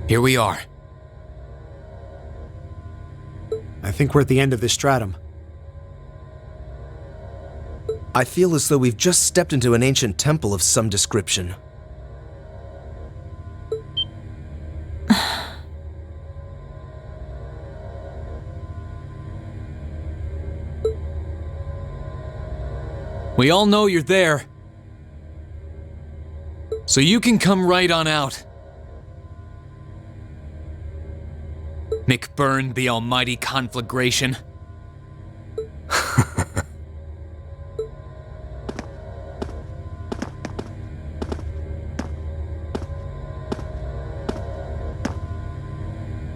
Here we are. I think we're at the end of this stratum. I feel as though we've just stepped into an ancient temple of some description. We all know you're there. So you can come right on out. McBurn the almighty conflagration.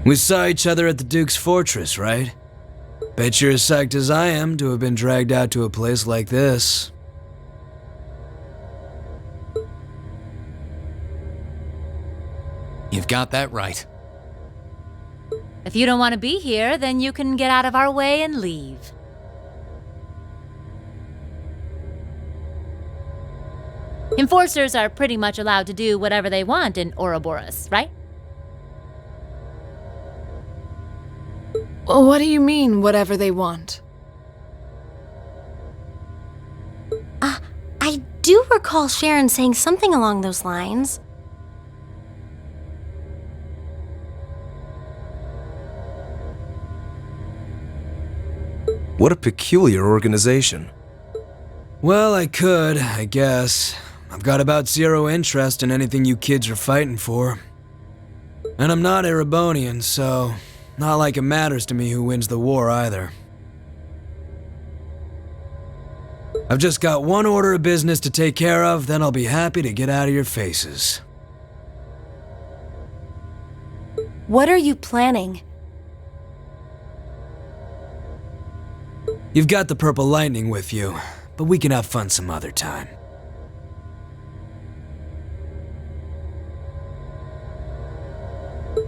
We saw each other at the Duke's fortress, right? Bet you're as psyched as I am to have been dragged out to a place like this. You've got that right. If you don't want to be here, then you can get out of our way and leave. Enforcers are pretty much allowed to do whatever they want in Ouroboros, right? What do you mean, whatever they want? I do recall Sharon saying something along those lines. What a peculiar organization. Well, I could, I guess. I've got about zero interest in anything you kids are fighting for. And I'm not Erebonian, so not like it matters to me who wins the war either. I've just got one order of business to take care of, then I'll be happy to get out of your faces. What are you planning? You've got the Purple Lightning with you, but we can have fun some other time.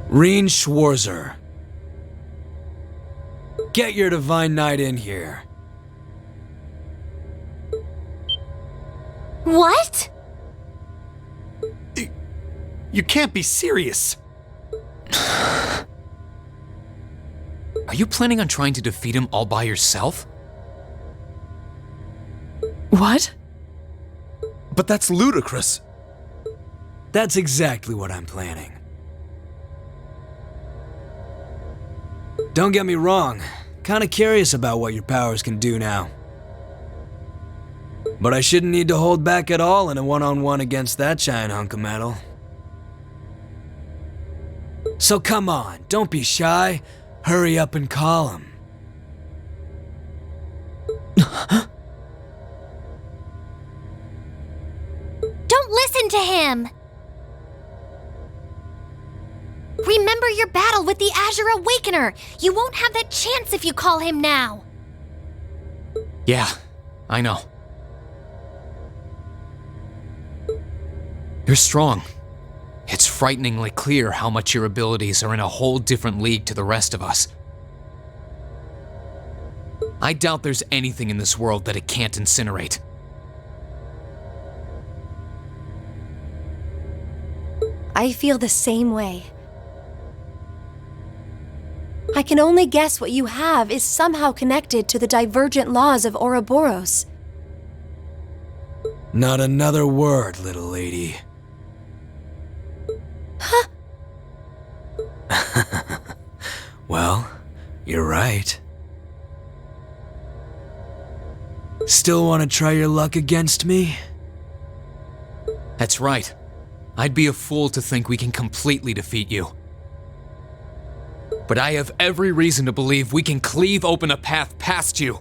Rean Schwarzer. Get your Divine Knight in here. What? You can't be serious. Are you planning on trying to defeat him all by yourself? What? But that's ludicrous. That's exactly what I'm planning. Don't get me wrong, kinda curious about what your powers can do now. But I shouldn't need to hold back at all in a one-on-one against that giant hunk of metal. So come on, don't be shy. Hurry up and call him. Don't listen to him! Remember your battle with the Azure Awakener! You won't have that chance if you call him now! Yeah, I know. You're strong. It's frighteningly clear how much your abilities are in a whole different league to the rest of us. I doubt there's anything in this world that it can't incinerate. I feel the same way. I can only guess what you have is somehow connected to the divergent laws of Ouroboros. Not another word, little lady. Huh? Well, you're right. Still want to try your luck against me? That's right. I'd be a fool to think we can completely defeat you. But I have every reason to believe we can cleave open a path past you.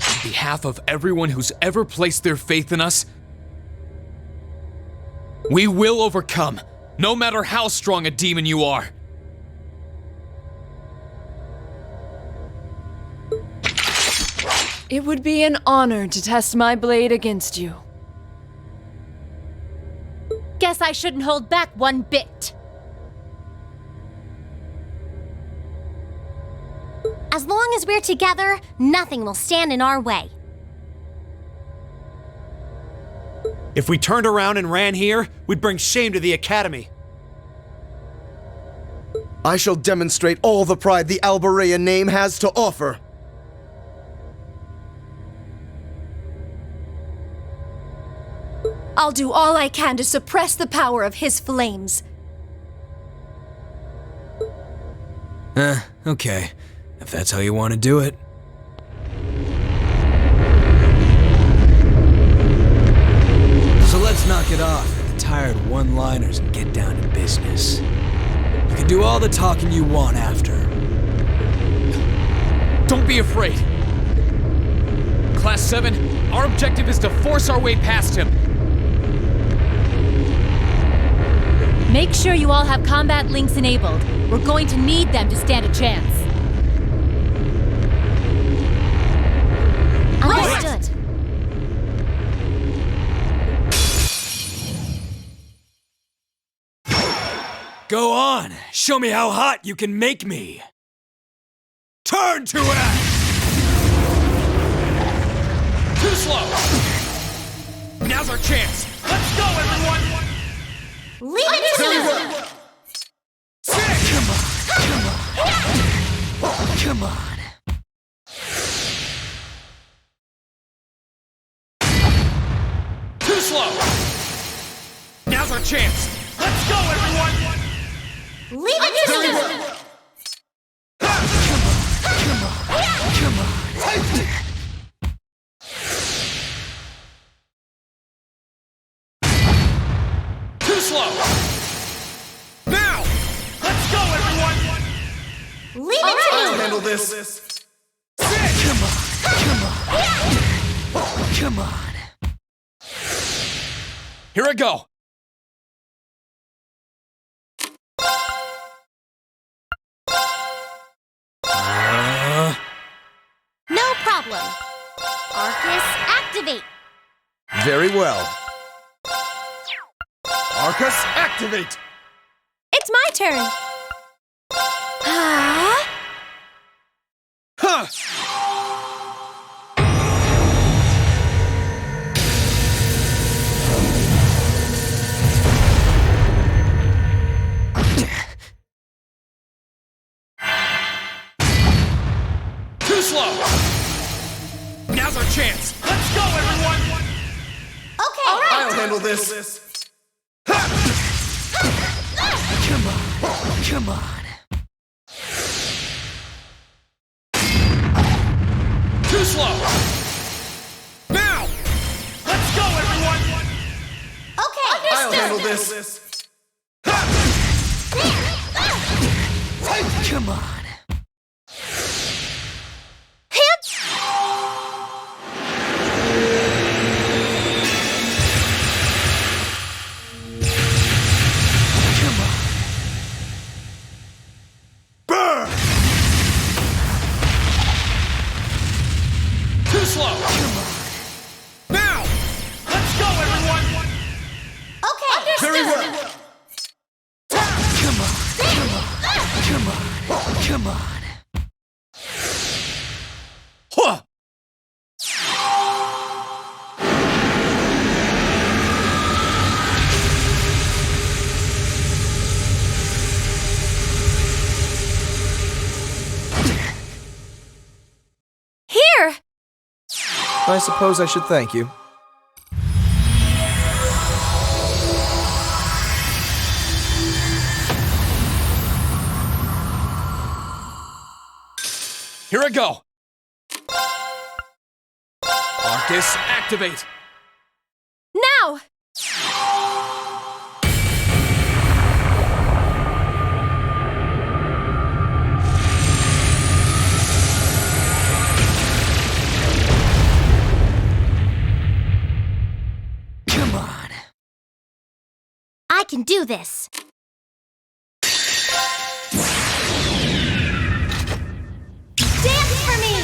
On behalf of everyone who's ever placed their faith in us, we will overcome, no matter how strong a demon you are. It would be an honor to test my blade against you. Guess I shouldn't hold back one bit. As long as we're together, nothing will stand in our way. If we turned around and ran here, we'd bring shame to the Academy. I shall demonstrate all the pride the Alborean name has to offer. I'll do all I can to suppress the power of his flames. Okay. If that's how you want to do it. So let's knock it off with the tired one-liners and get down to business. You can do all the talking you want after. Don't be afraid. Class 7, our objective is to force our way past him. Make sure you all have combat links enabled. We're going to need them to stand a chance. Understood. Go on! Show me how hot you can make me! Turn to ash! Too slow! Now's our chance! Let's go, everyone! Leave it to me! Come on! Too slow! Now's our chance! Let's go, everyone! Leave it to me! Come on! Too slow! Now! Let's go, everyone! Leave it to me! Handle this. Come on! Here I go! No problem. Arcus, activate! Very well. Arcus, activate! It's my turn! Ah! Huh! Too slow! Now's our chance! Let's go, everyone! Okay, I'll handle this. Come on! Too slow! Now! Let's go, everyone! Okay, I'll handle this. Come on! Too slow! Now! Let's go, everyone! Okay, Very well. Come on! Huh! Here! I suppose I should thank you. Here I go! Arcus, activate! Now! Come on! I can do this. Dance for me!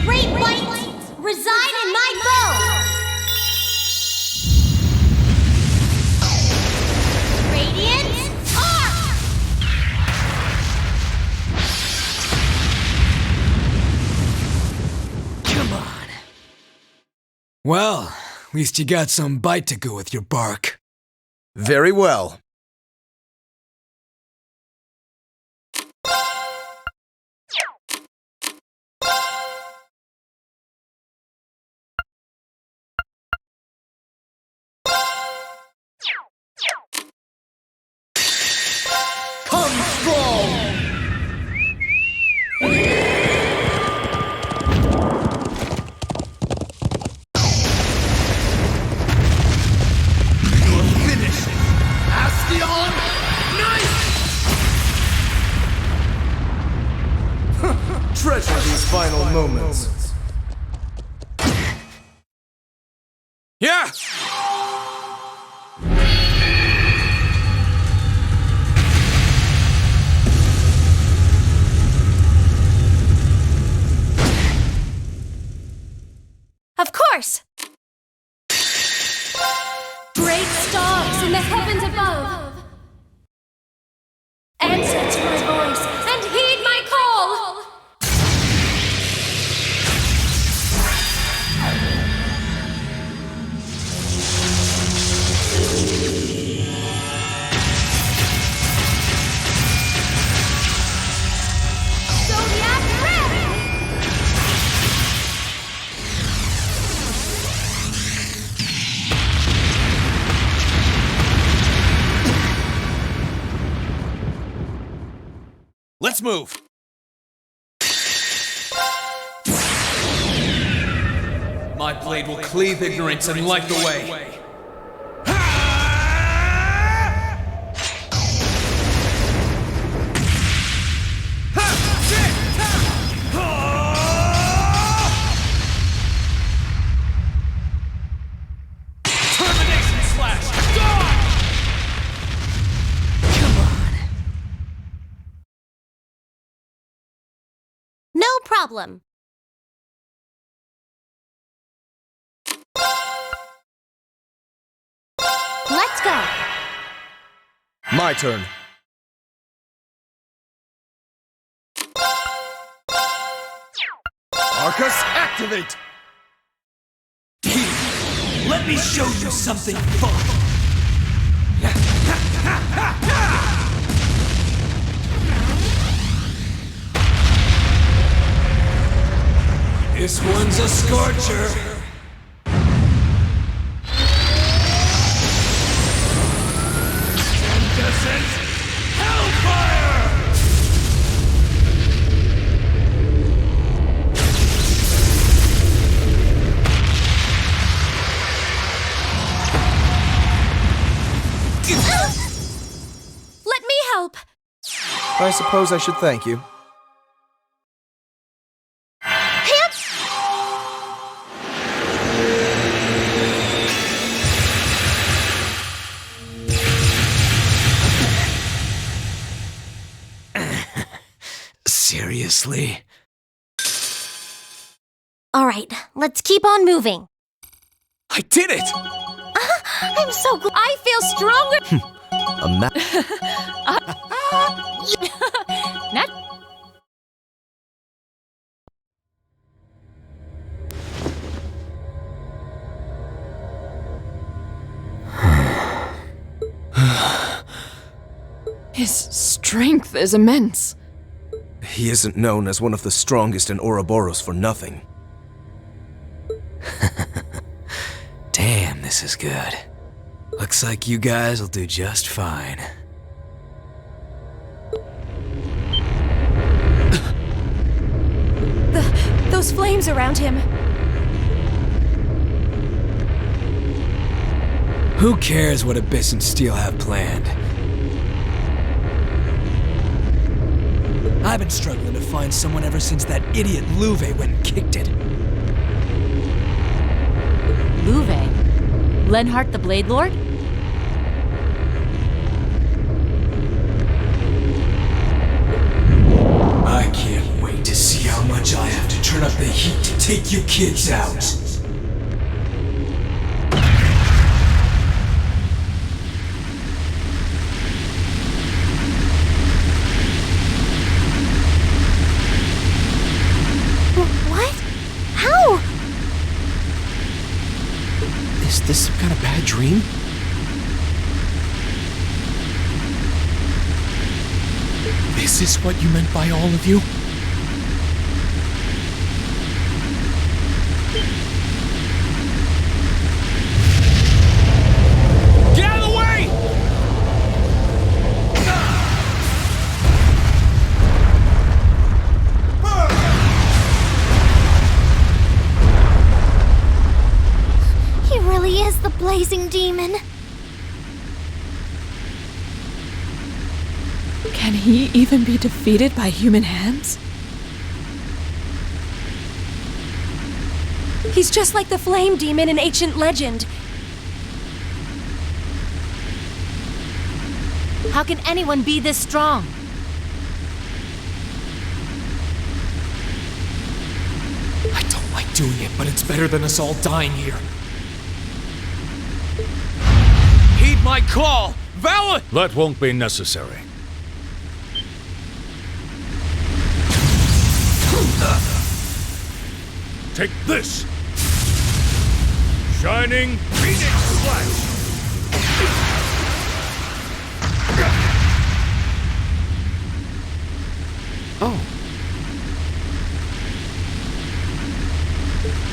Great White, reside in my bow! Radiant Arc! Well, at least you got some bite to go with your bark. Very well. Come strong! Treasure these final moments. Yeah! Of course! Great stars in the heavens above, answer to my voice and heed my call! Zodiac Red! Let's move. My blade will cleave ignorance and light the way. Termination slash! No problem. Let's go. My turn. Arcus, activate! Let me show you something fun. This one's a scorcher. Incandescent Hellfire! Let me help! I suppose I should thank you. Seriously? All right, let's keep on moving. I did it! I'm so glad. I feel stronger! A map. Not His strength is immense. He isn't known as one of the strongest in Ouroboros for nothing. Damn, this is good. Looks like you guys will do just fine. Those flames around him. Who cares what Abyss and Steel have planned? I've been struggling to find someone ever since that idiot Louve went and kicked it. Louve. Lenhart the Blade Lord? I can't wait to see how much I have to turn up the heat to take you kids out. What? How? this some kind of bad dream? This is what you meant by all of you? Get out of the way! He really is the blazing demon. Can he even be defeated by human hands? He's just like the flame demon in ancient legend. How can anyone be this strong? I don't like doing it, but it's better than us all dying here. Heed my call! Vala! That won't be necessary. Take this! Shining Phoenix Flash! Oh.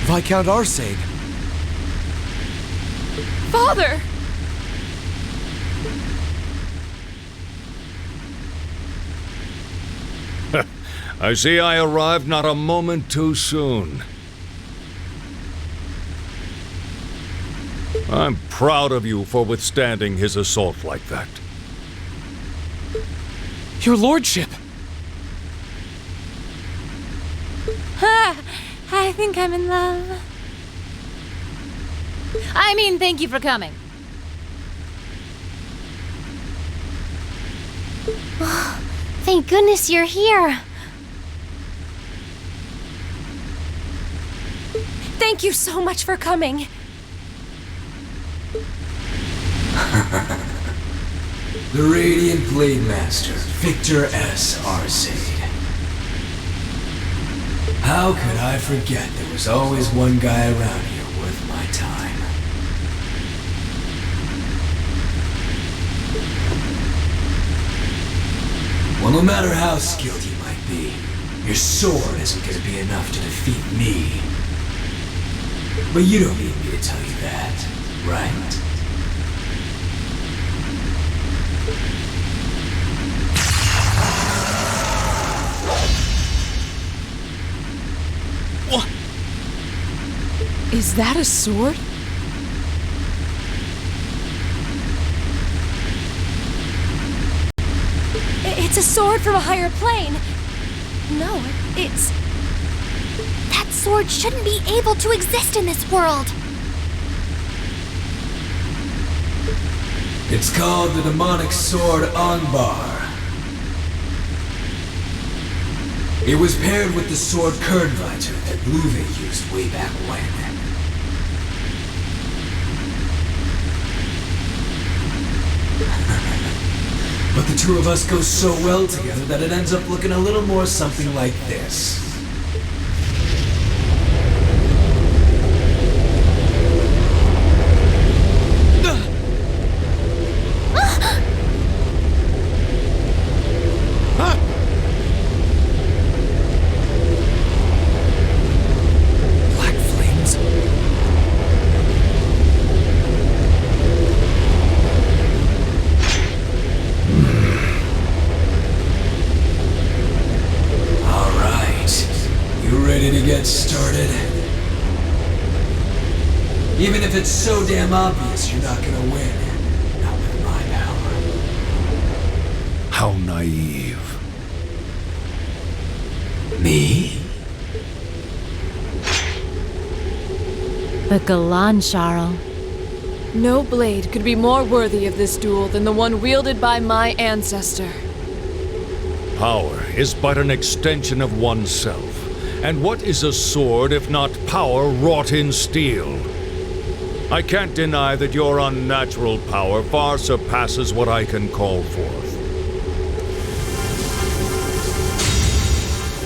Viscount Arsaid. Father! I see I arrived not a moment too soon. I'm proud of you for withstanding his assault like that. Your lordship! I think I'm in love. I mean, thank you for coming. Thank goodness you're here. Thank you so much for coming. The Radiant Blade Master, Victor S. Arsaid. How could I forget there was always one guy around here worth my time? Well, no matter how skilled you might be, your sword isn't going to be enough to defeat me. But you don't need me to tell you that, right? What? Is that a sword? It's a sword from a higher plane. No, it's... That sword shouldn't be able to exist in this world. It's called the demonic sword Anbar. It was paired with the sword Kernviter that Luve used way back when. But the two of us go so well together that it ends up looking a little more something like this. Black flames? Ready to get started? Even if it's so damn obvious you're not gonna win. Not with my power. How naive. Me? But Galan, Charles. No blade could be more worthy of this duel than the one wielded by my ancestor. Power is but an extension of oneself. And what is a sword if not power wrought in steel? I can't deny that your unnatural power far surpasses what I can call forth.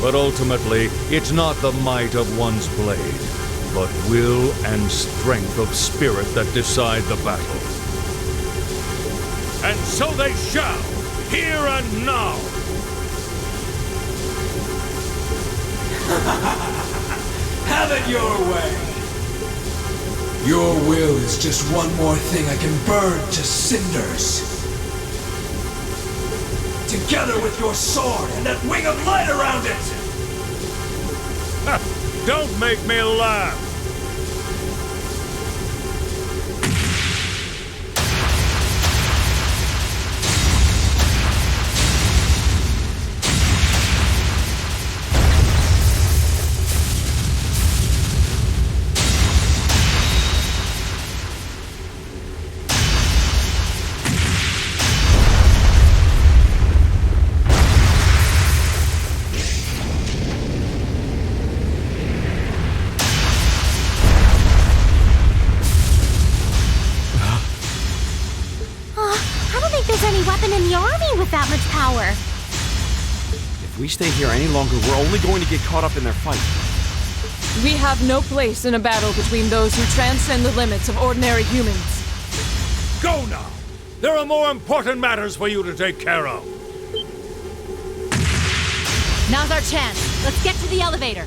But ultimately, it's not the might of one's blade, but will and strength of spirit that decide the battle. And so they shall, here and now! Have it your way! Your will is just one more thing I can burn to cinders. Together with your sword and that wing of light around it! Don't make me laugh! In the army with that much power. If we stay here any longer, we're only going to get caught up in their fight. We have no place in a battle between those who transcend the limits of ordinary humans. Go now! There are more important matters for you to take care of. Now's our chance. Let's get to the elevator.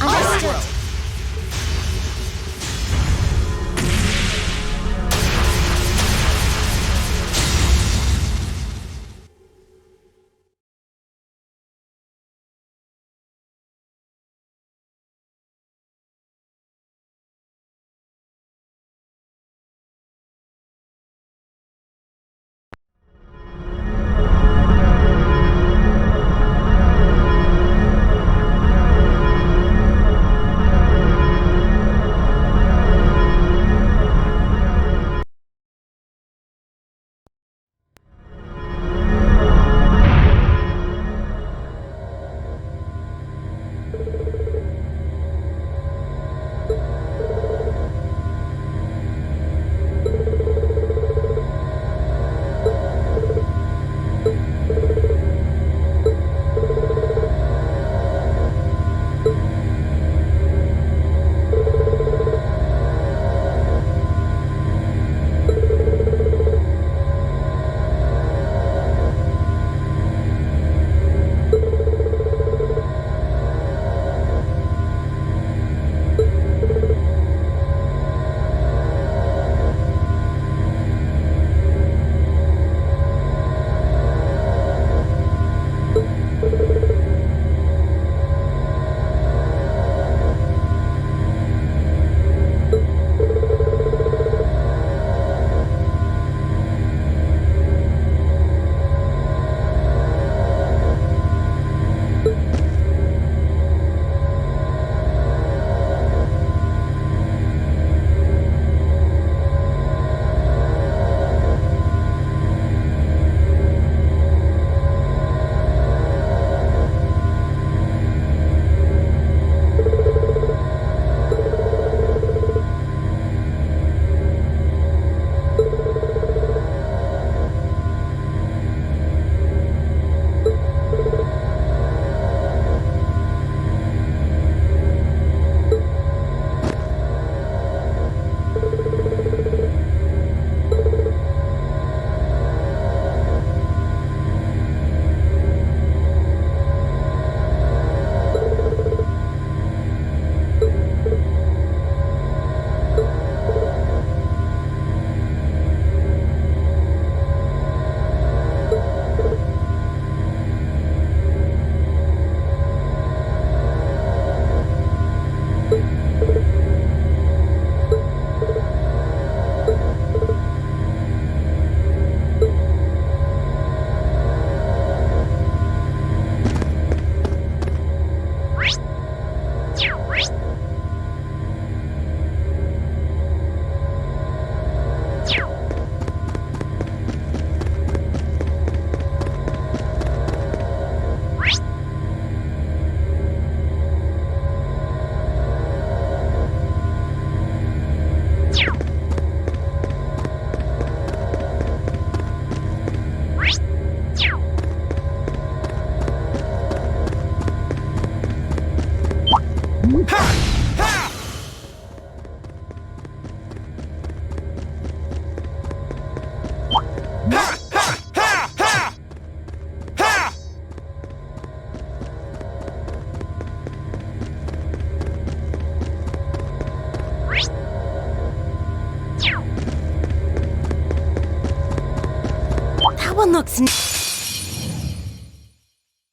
Understood.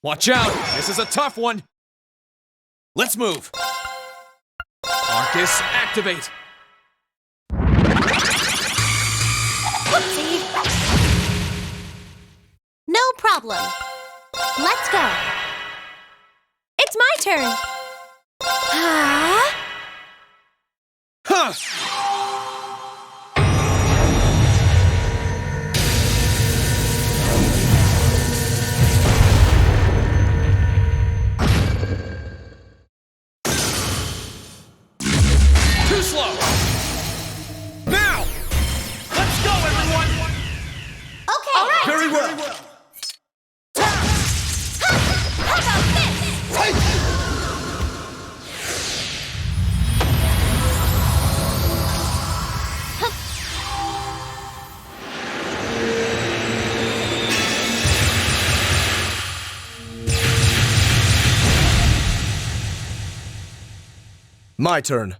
Watch out! This is a tough one! Let's move! Arcus, activate! Whoopsie! No problem. Let's go. It's my turn. Huh? Huh! Too slow! Now! Let's go, everyone! Okay. All right. Very well! How about this? My turn.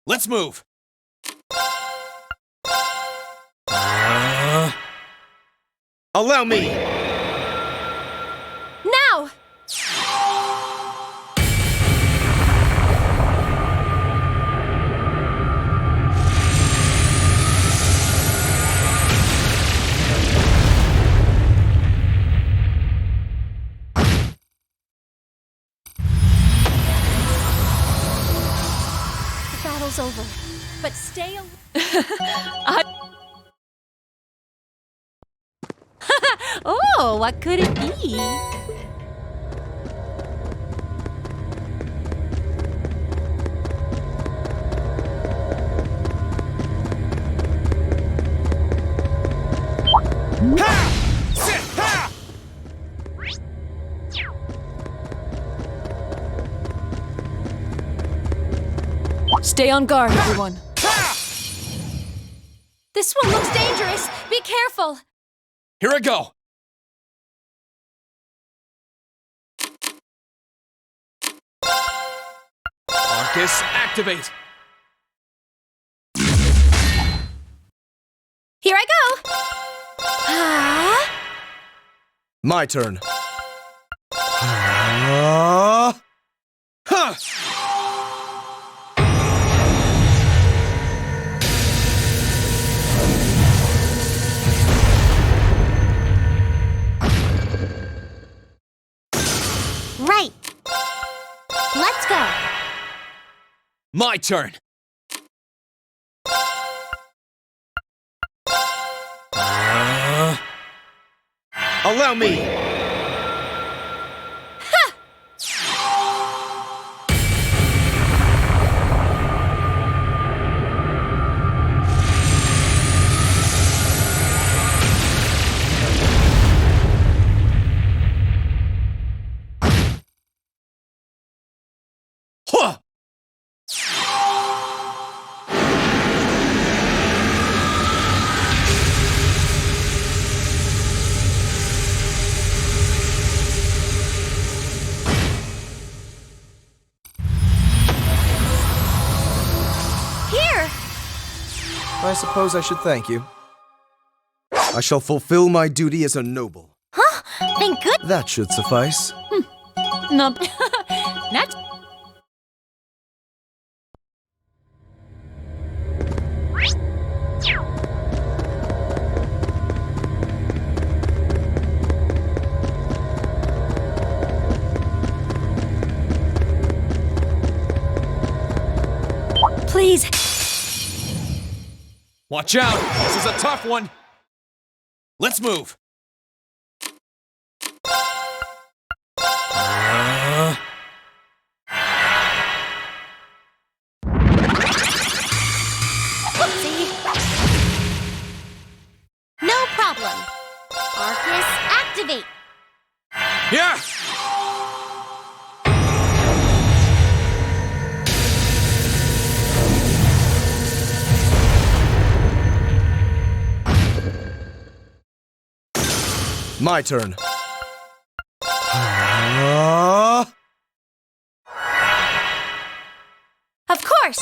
Let's move! Allow me! Now! The battle's over, but stay away. Oh, what could it be? Ha! Sit! Ha! Stay on guard, everyone. Ha! This one looks dangerous. Be careful. Here I go! Arcus, activate! Here I go. Huh? My turn. Huh! Right. Let's go. My turn! Allow me! Huh! Here. I suppose I should thank you. I shall fulfill my duty as a noble. Huh? Thank good. That should suffice. No. Not. Please. Watch out! This is a tough one! Let's move! Whoopsie. No problem. Arcus, activate. Yeah! My turn. Of course.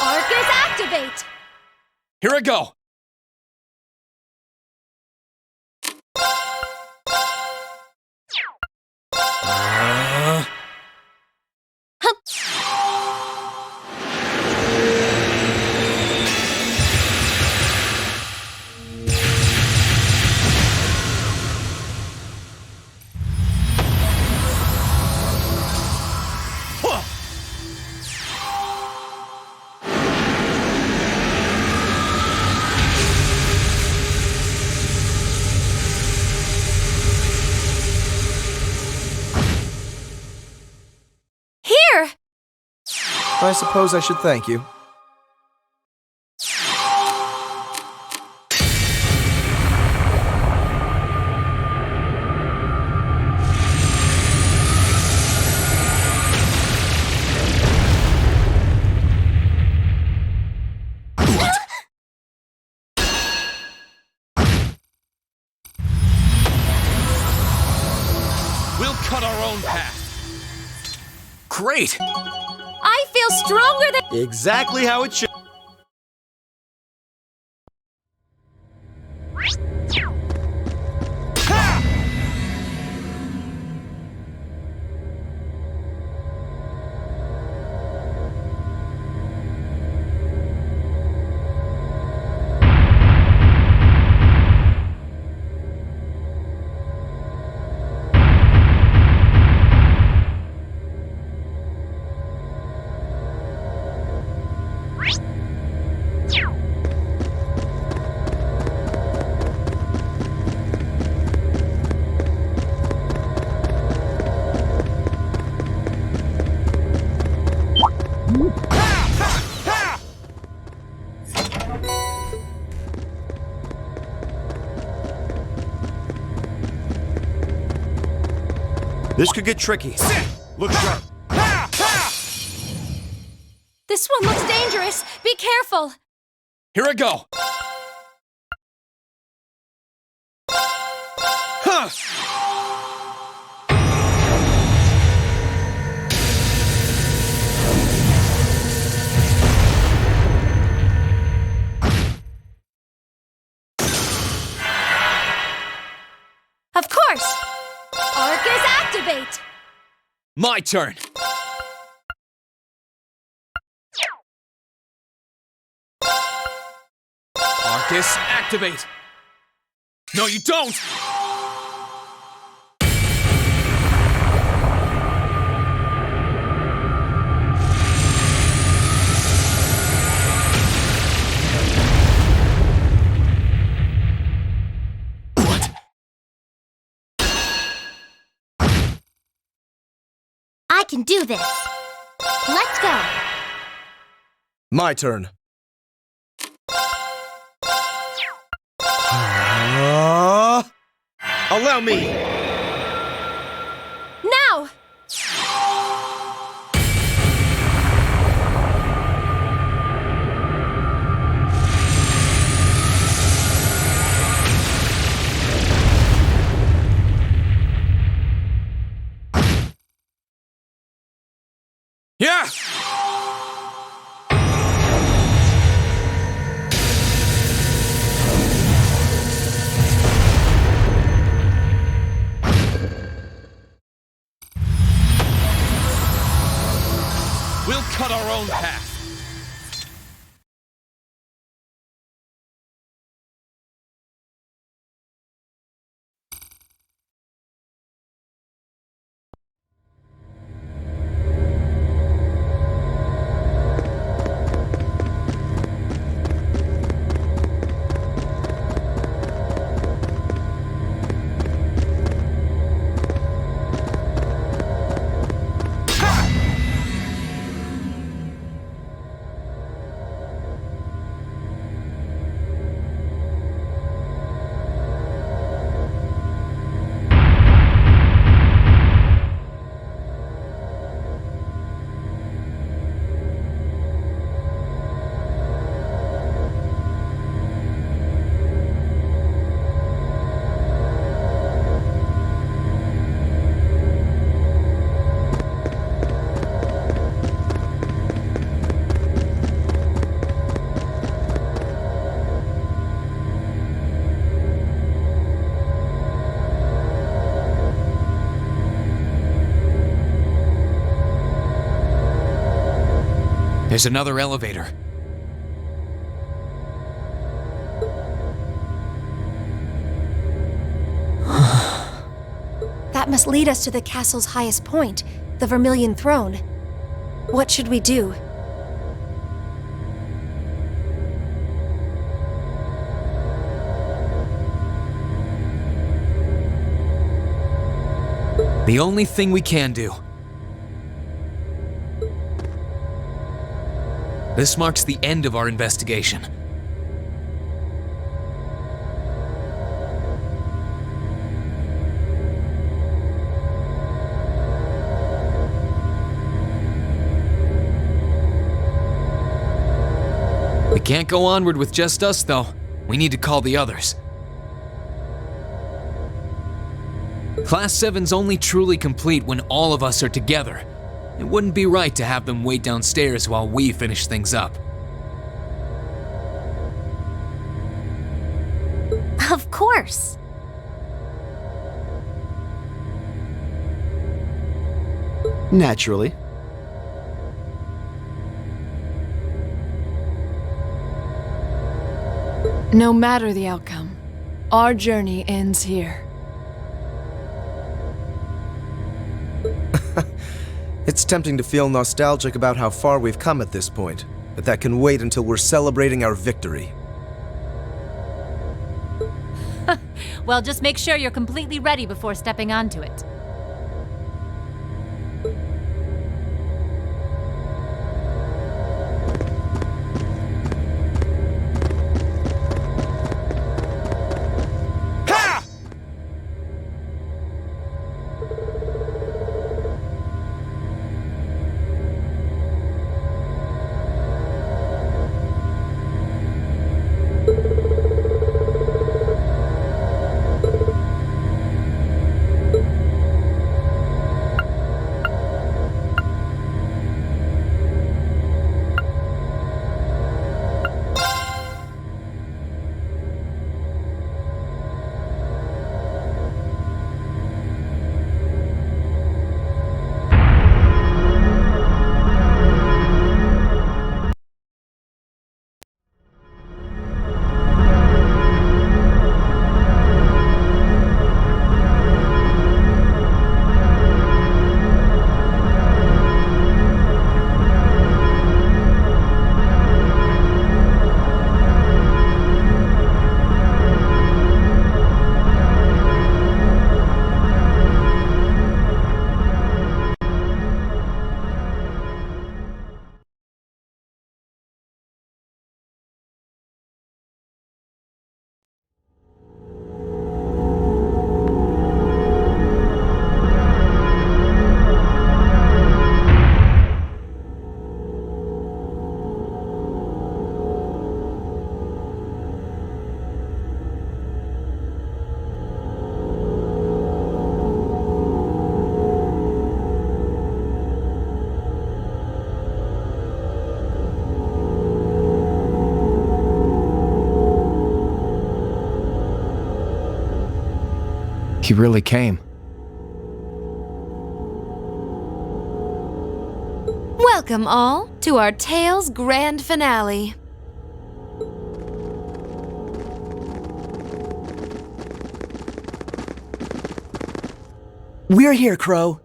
Arcus, I suppose I should thank you. We'll cut our own path. Great! I feel stronger than. Exactly how it should. This could get tricky. Look sharp. This one looks dangerous. Be careful. Here I go. Huh. Of course. Arcus activate. My turn. Arcus, activate! No, you don't! What? I can do this. Let's go. My turn. Allow me! Now! Yeah! We'll cut our own path. There's another elevator. That must lead us to the castle's highest point, the Vermilion Throne. What should we do? The only thing we can do. This marks the end of our investigation. We can't go onward with just us, though. We need to call the others. Class 7's only truly complete when all of us are together. It wouldn't be right to have them wait downstairs while we finish things up. Of course. Naturally. No matter the outcome, our journey ends here. It's tempting to feel nostalgic about how far we've come at this point, but that can wait until we're celebrating our victory. Well, just make sure you're completely ready before stepping onto it. He really came. Welcome all to our Tales Grand Finale. We're here, Crow.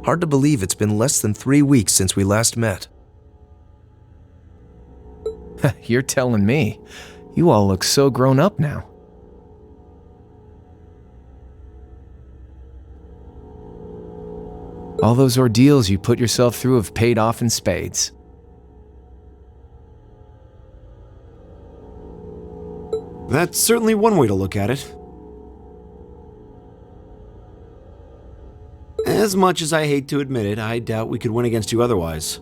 Hard to believe it's been less than 3 weeks since we last met. You're telling me. You all look so grown up now. All those ordeals you put yourself through have paid off in spades. That's certainly one way to look at it. As much as I hate to admit it, I doubt we could win against you otherwise.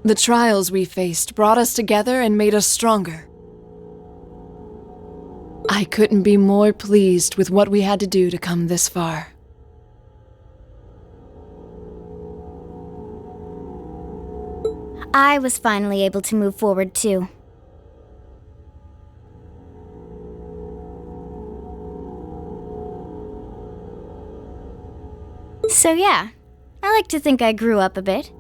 The trials we faced brought us together and made us stronger. I couldn't be more pleased with what we had to do to come this far. I was finally able to move forward too. So yeah, I like to think I grew up a bit.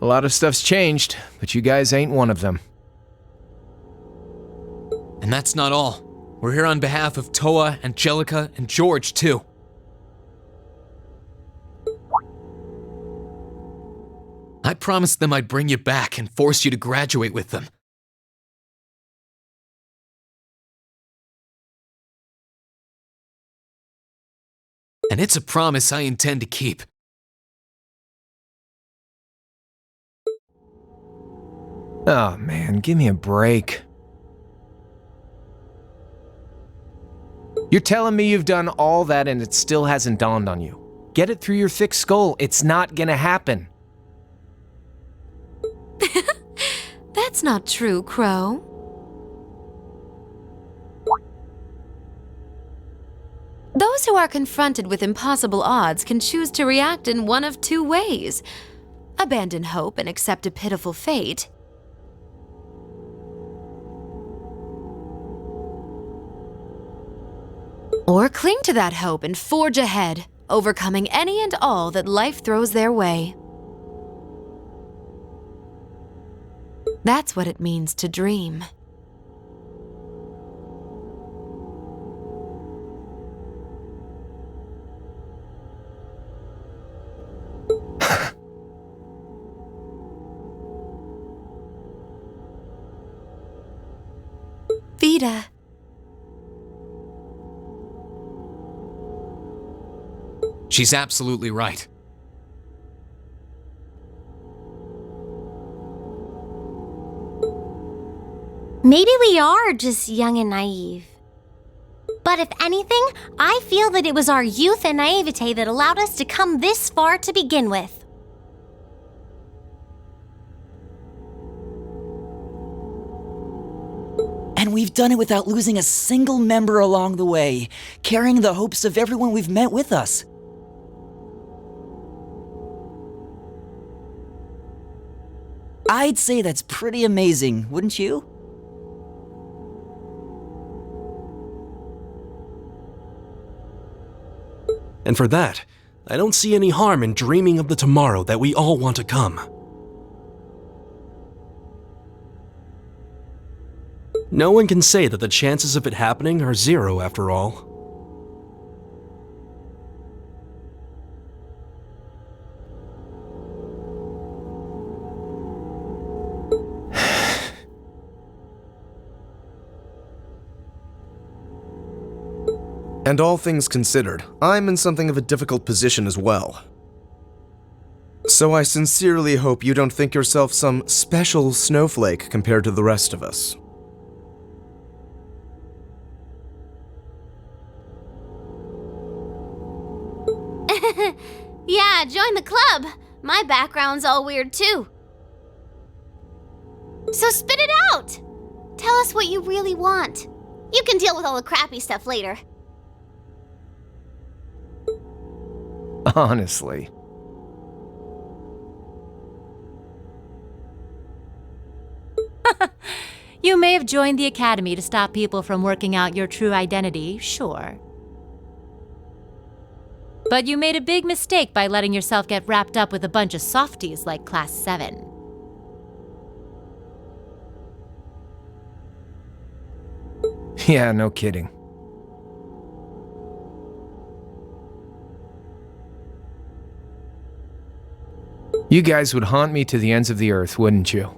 A lot of stuff's changed, but you guys ain't one of them. And that's not all. We're here on behalf of Toa, Angelica, and George, too. I promised them I'd bring you back and force you to graduate with them. And it's a promise I intend to keep. Oh man, give me a break. You're telling me you've done all that and it still hasn't dawned on you. Get it through your thick skull, it's not gonna happen. That's not true, Crow. Those who are confronted with impossible odds can choose to react in one of two ways. Abandon hope and accept a pitiful fate. Or cling to that hope and forge ahead, overcoming any and all that life throws their way. That's what it means to dream. Vida. She's absolutely right. Maybe we are just young and naive. But if anything, I feel that it was our youth and naivete that allowed us to come this far to begin with. And we've done it without losing a single member along the way, carrying the hopes of everyone we've met with us. I'd say that's pretty amazing, wouldn't you? And for that, I don't see any harm in dreaming of the tomorrow that we all want to come. No one can say that the chances of it happening are zero after all. And all things considered, I'm in something of a difficult position as well. So I sincerely hope you don't think yourself some special snowflake compared to the rest of us. Yeah, join the club. My background's all weird too. So spit it out! Tell us what you really want. You can deal with all the crappy stuff later. Honestly. You may have joined the academy to stop people from working out your true identity, sure. But you made a big mistake by letting yourself get wrapped up with a bunch of softies like Class 7. Yeah, no kidding. You guys would haunt me to the ends of the earth, wouldn't you?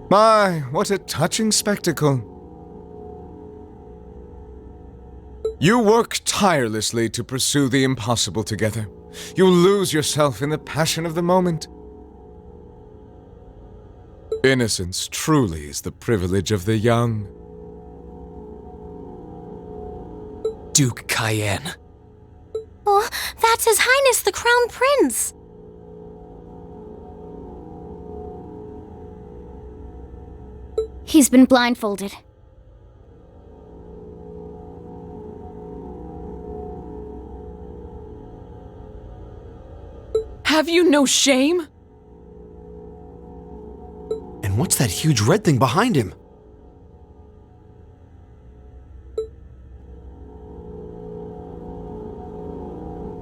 My, what a touching spectacle. You work tirelessly to pursue the impossible together. You lose yourself in the passion of the moment. Innocence truly is the privilege of the young. Duke Cayenne. Oh, that's His Highness the Crown Prince. He's been blindfolded. Have you no shame? And what's that huge red thing behind him?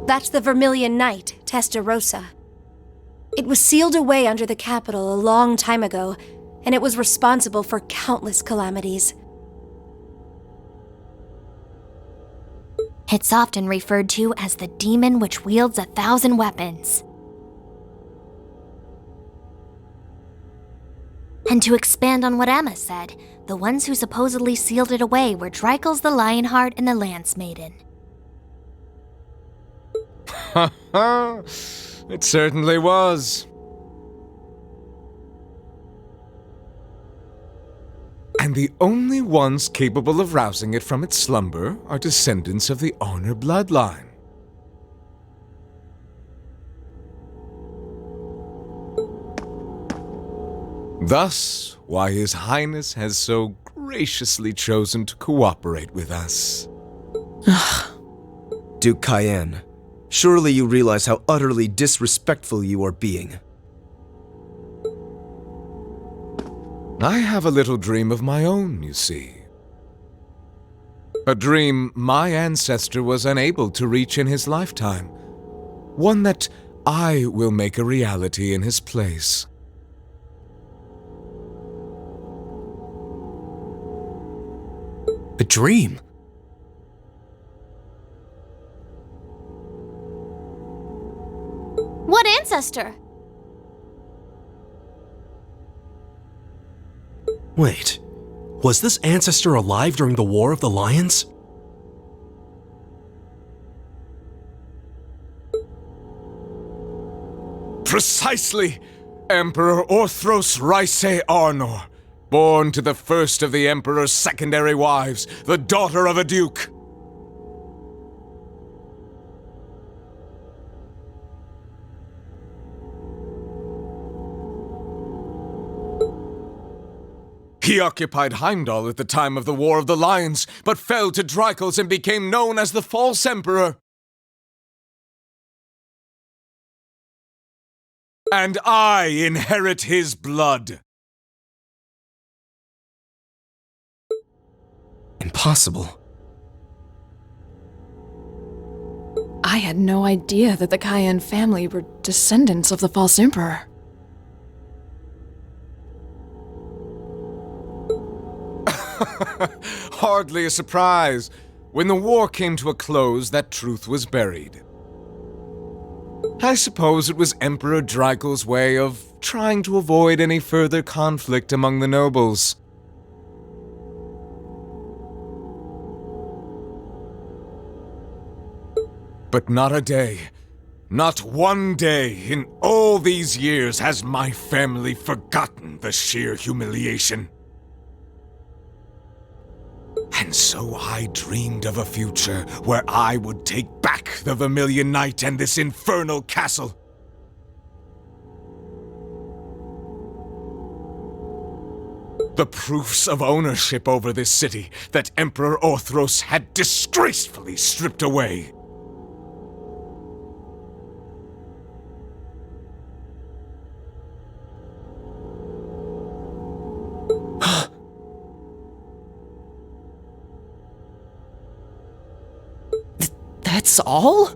That's the Vermilion Knight, Testarossa. It was sealed away under the capital a long time ago, and it was responsible for countless calamities. It's often referred to as the demon which wields 1,000 weapons. And to expand on what Emma said, the ones who supposedly sealed it away were Drycles the Lionheart and the Lance Maiden. Ha ha! It certainly was. And the only ones capable of rousing it from its slumber are descendants of the Honor bloodline. Thus, why His Highness has so graciously chosen to cooperate with us. Duke Cayenne, surely you realize how utterly disrespectful you are being. I have a little dream of my own, you see. A dream my ancestor was unable to reach in his lifetime. One that I will make a reality in his place. A dream? What ancestor? Wait, was this ancestor alive during the War of the Lions? Precisely! Emperor Orthros Raise Arnor, born to the first of the Emperor's secondary wives, the daughter of a duke. He occupied Heimdall at the time of the War of the Lions, but fell to Drycles and became known as the False Emperor. And I inherit his blood. Impossible. I had no idea that the Cayenne family were descendants of the False Emperor. Hardly a surprise. When the war came to a close, that truth was buried. I suppose it was Emperor Drycles' way of trying to avoid any further conflict among the nobles. But not a day, not one day in all these years has my family forgotten the sheer humiliation. And so I dreamed of a future where I would take back the Vermilion Knight and this infernal castle. The proofs of ownership over this city that Emperor Orthros had disgracefully stripped away. That's all?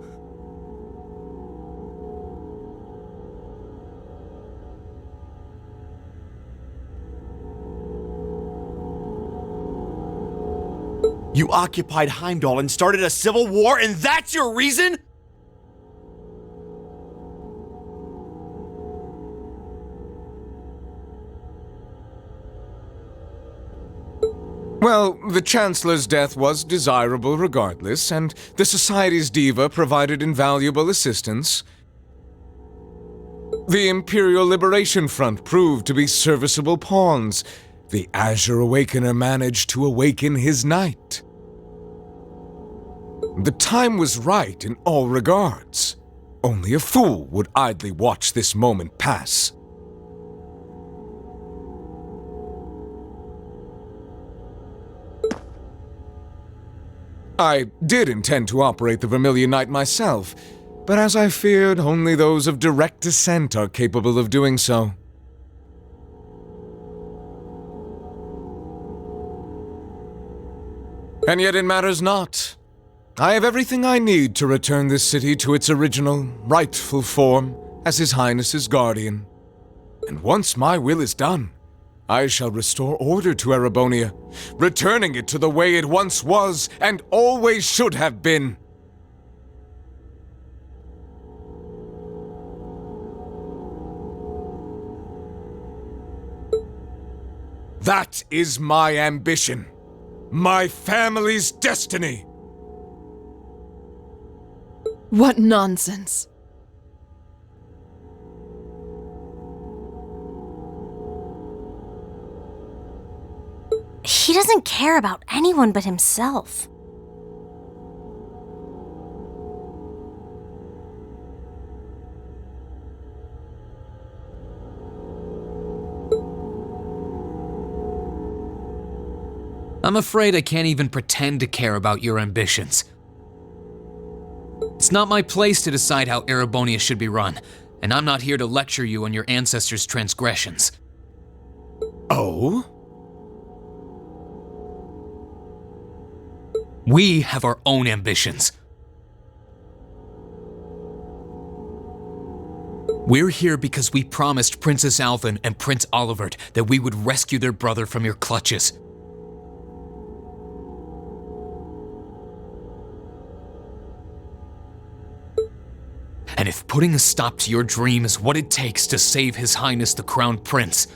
You occupied Heimdall and started a civil war, and that's your reason? Well, the Chancellor's death was desirable regardless, and the Society's diva provided invaluable assistance. The Imperial Liberation Front proved to be serviceable pawns. The Azure Awakener managed to awaken his knight. The time was right in all regards. Only a fool would idly watch this moment pass. I did intend to operate the Vermilion Knight myself, but as I feared, only those of direct descent are capable of doing so. And yet it matters not. I have everything I need to return this city to its original, rightful form as His Highness's guardian. And once my will is done, I shall restore order to Erebonia, returning it to the way it once was and always should have been. That is my ambition. My family's destiny. What nonsense. He doesn't care about anyone but himself. I'm afraid I can't even pretend to care about your ambitions. It's not my place to decide how Erebonia should be run, and I'm not here to lecture you on your ancestors' transgressions. Oh? We have our own ambitions. We're here because we promised Princess Alvin and Prince Olivert that we would rescue their brother from your clutches. And if putting a stop to your dream is what it takes to save His Highness the Crown Prince,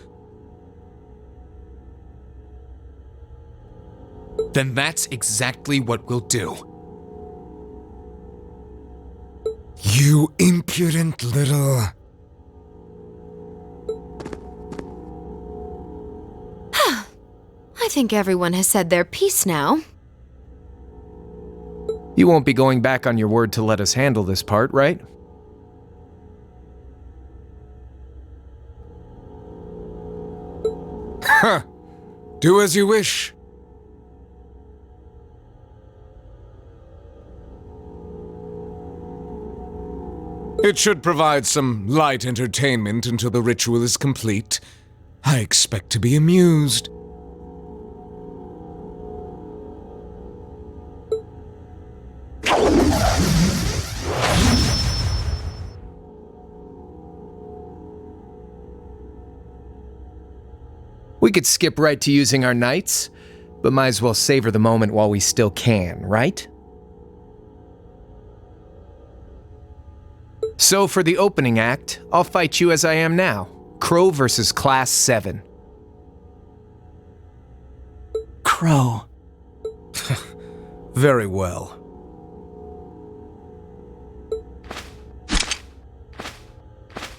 then that's exactly what we'll do. You impudent little... I think everyone has said their piece now. You won't be going back on your word to let us handle this part, right? Huh. Do as you wish. It should provide some light entertainment until the ritual is complete. I expect to be amused. We could skip right to using our knights, but might as well savor the moment while we still can, right? So for the opening act, I'll fight you as I am now. Crow versus Class 7. Crow. Very well.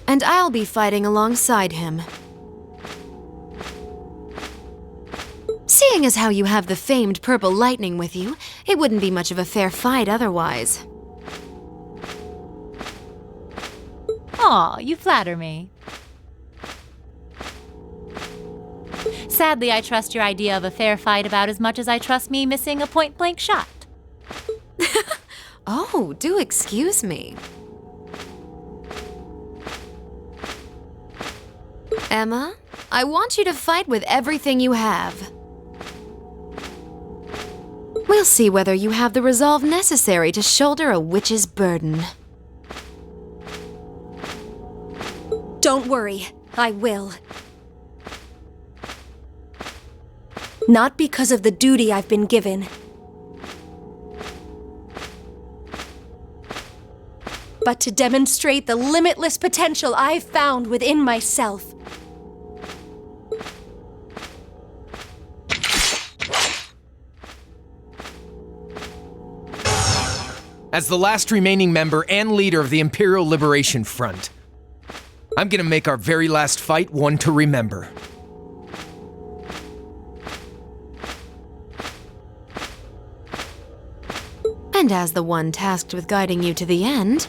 And I'll be fighting alongside him. Seeing as how you have the famed purple lightning with you, it wouldn't be much of a fair fight otherwise. Aw, you flatter me. Sadly, I trust your idea of a fair fight about as much as I trust me missing a point-blank shot. Oh, do excuse me. Emma, I want you to fight with everything you have. We'll see whether you have the resolve necessary to shoulder a witch's burden. Don't worry, I will. Not because of the duty I've been given, but to demonstrate the limitless potential I've found within myself. As the last remaining member and leader of the Imperial Liberation Front, I'm gonna make our very last fight one to remember. And as the one tasked with guiding you to the end,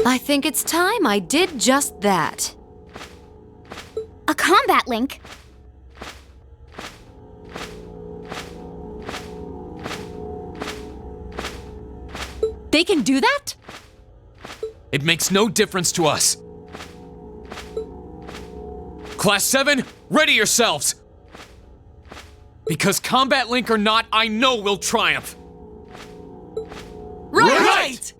I think it's time I did just that. A combat link? They can do that? It makes no difference to us. Class 7, ready yourselves! Because combat link or not, I know we'll triumph! Right!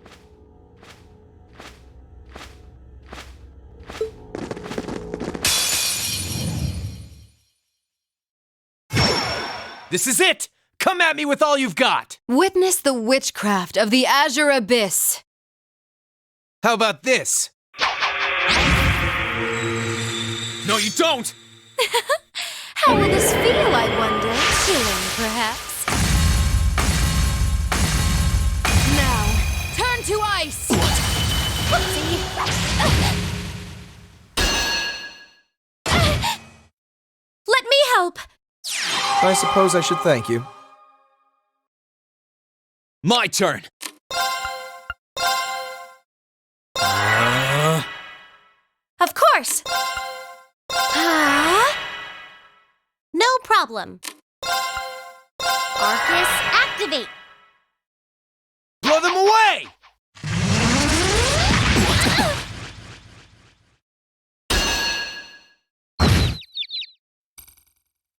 This is it! Come at me with all you've got! Witness the witchcraft of the Azure Abyss. How about this? No, you don't! How will this feel, I wonder? Chilling, perhaps? Now, turn to ice! Let me help! I suppose I should thank you. My turn! Of course! No problem. Arcus, activate! Blow them away!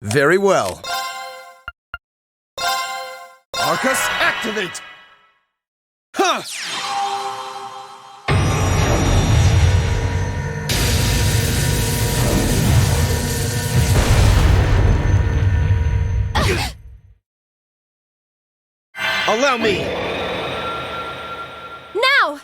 Very well. Arcus, activate! Huh! Allow me! Now!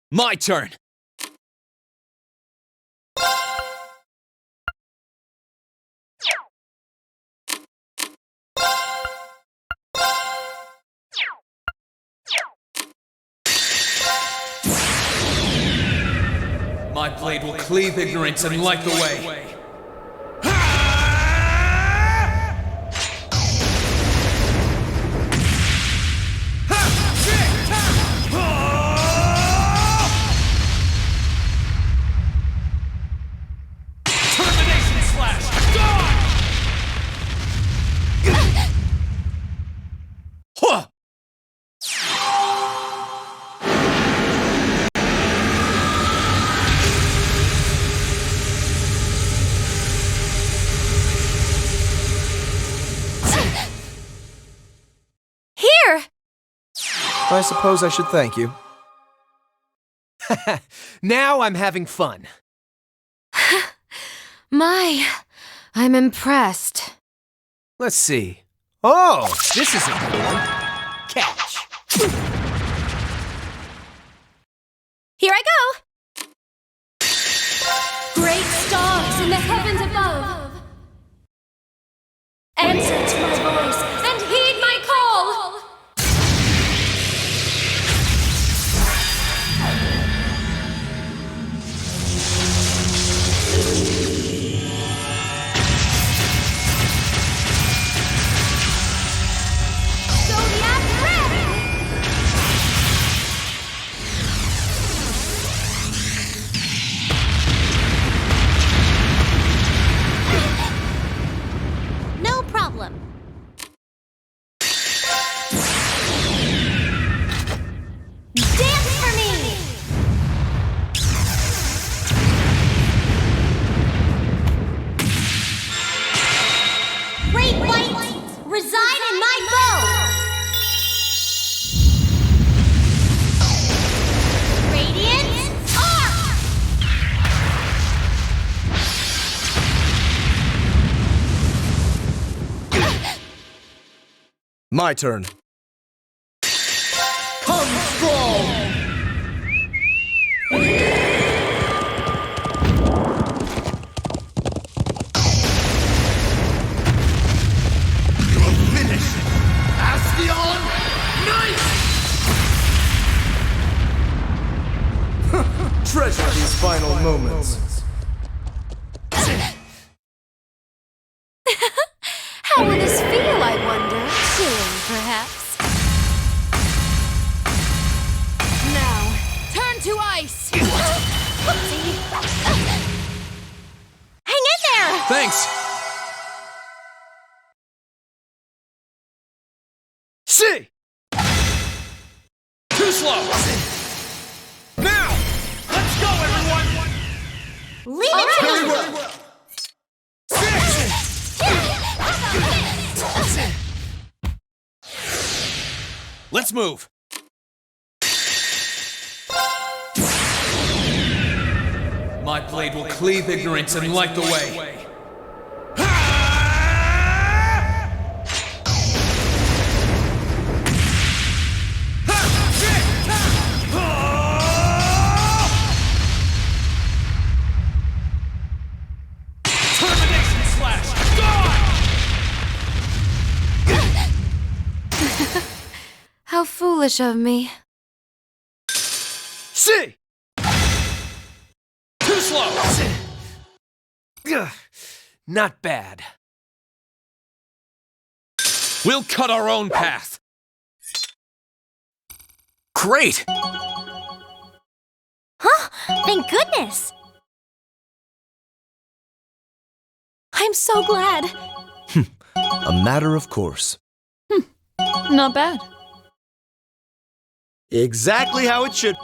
My turn! My blade will cleave ignorance and light the way. Termination slash! Huh! Here! I suppose I should thank you. Now I'm having fun. I'm impressed. Let's see. Oh, this is a good one. Catch. Here I go! Great stars in the heavens above! Answer to my voice and heed my call! Zodiac Rift! No problem. Dance for me! Great White, reside in my bow! Radiant Arc! My turn. Come strong! You're finished! Astion Knight! Treasure these final moments. How will this feel, I wonder? Chilling, perhaps? Now, turn to ice! Hang in there! Thanks! See! Too slow! Now! Let's go, everyone! Leave it Very to well. me! Let's move! My blade will cleave ignorance and light the way. Termination slash! Gone! How foolish of me. See! Too slow! Ugh, not bad. We'll cut our own path. Great! Huh? Thank goodness! I'm so glad. A matter of course. Not bad. Exactly how it should.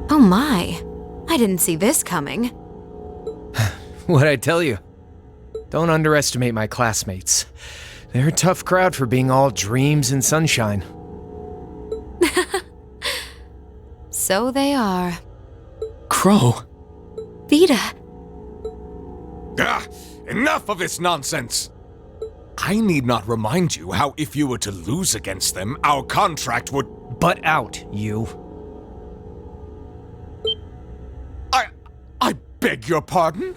Oh my. I didn't see this coming. What'd I tell you? Don't underestimate my classmates. They're a tough crowd for being all dreams and sunshine. So they are. Crow. Vita. Enough of this nonsense! I need not remind you how if you were to lose against them, our contract would... Butt out, you. I beg your pardon?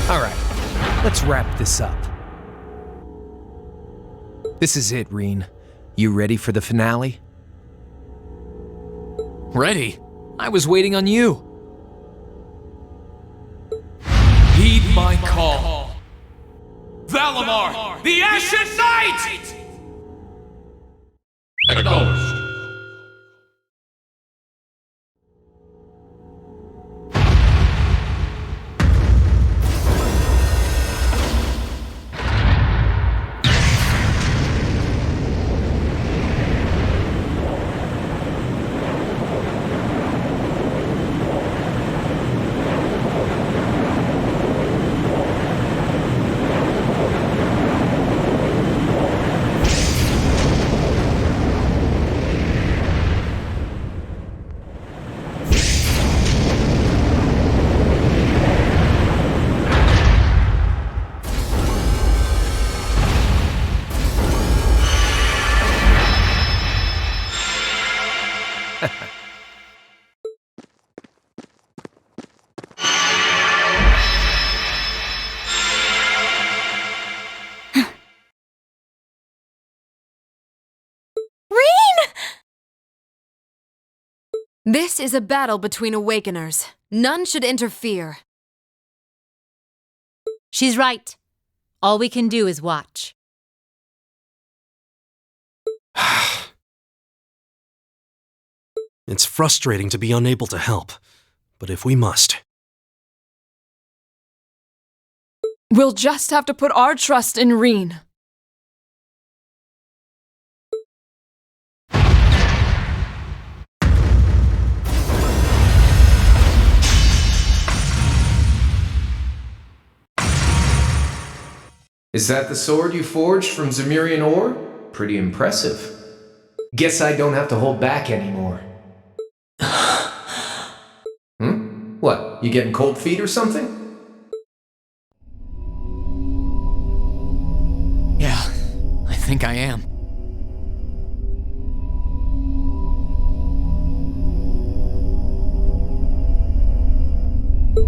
Alright, let's wrap this up. This is it, Rean. You ready for the finale? Ready? I was waiting on you. Heed my call. Valimar, the Ashen Knight! Acknowledged. This is a battle between Awakeners. None should interfere. She's right. All we can do is watch. It's frustrating to be unable to help, but if we must. We'll just have to put our trust in Rean. Is that the sword you forged from Zemirian ore? Pretty impressive. Guess I don't have to hold back anymore. What, you getting cold feet or something? Yeah, I think I am.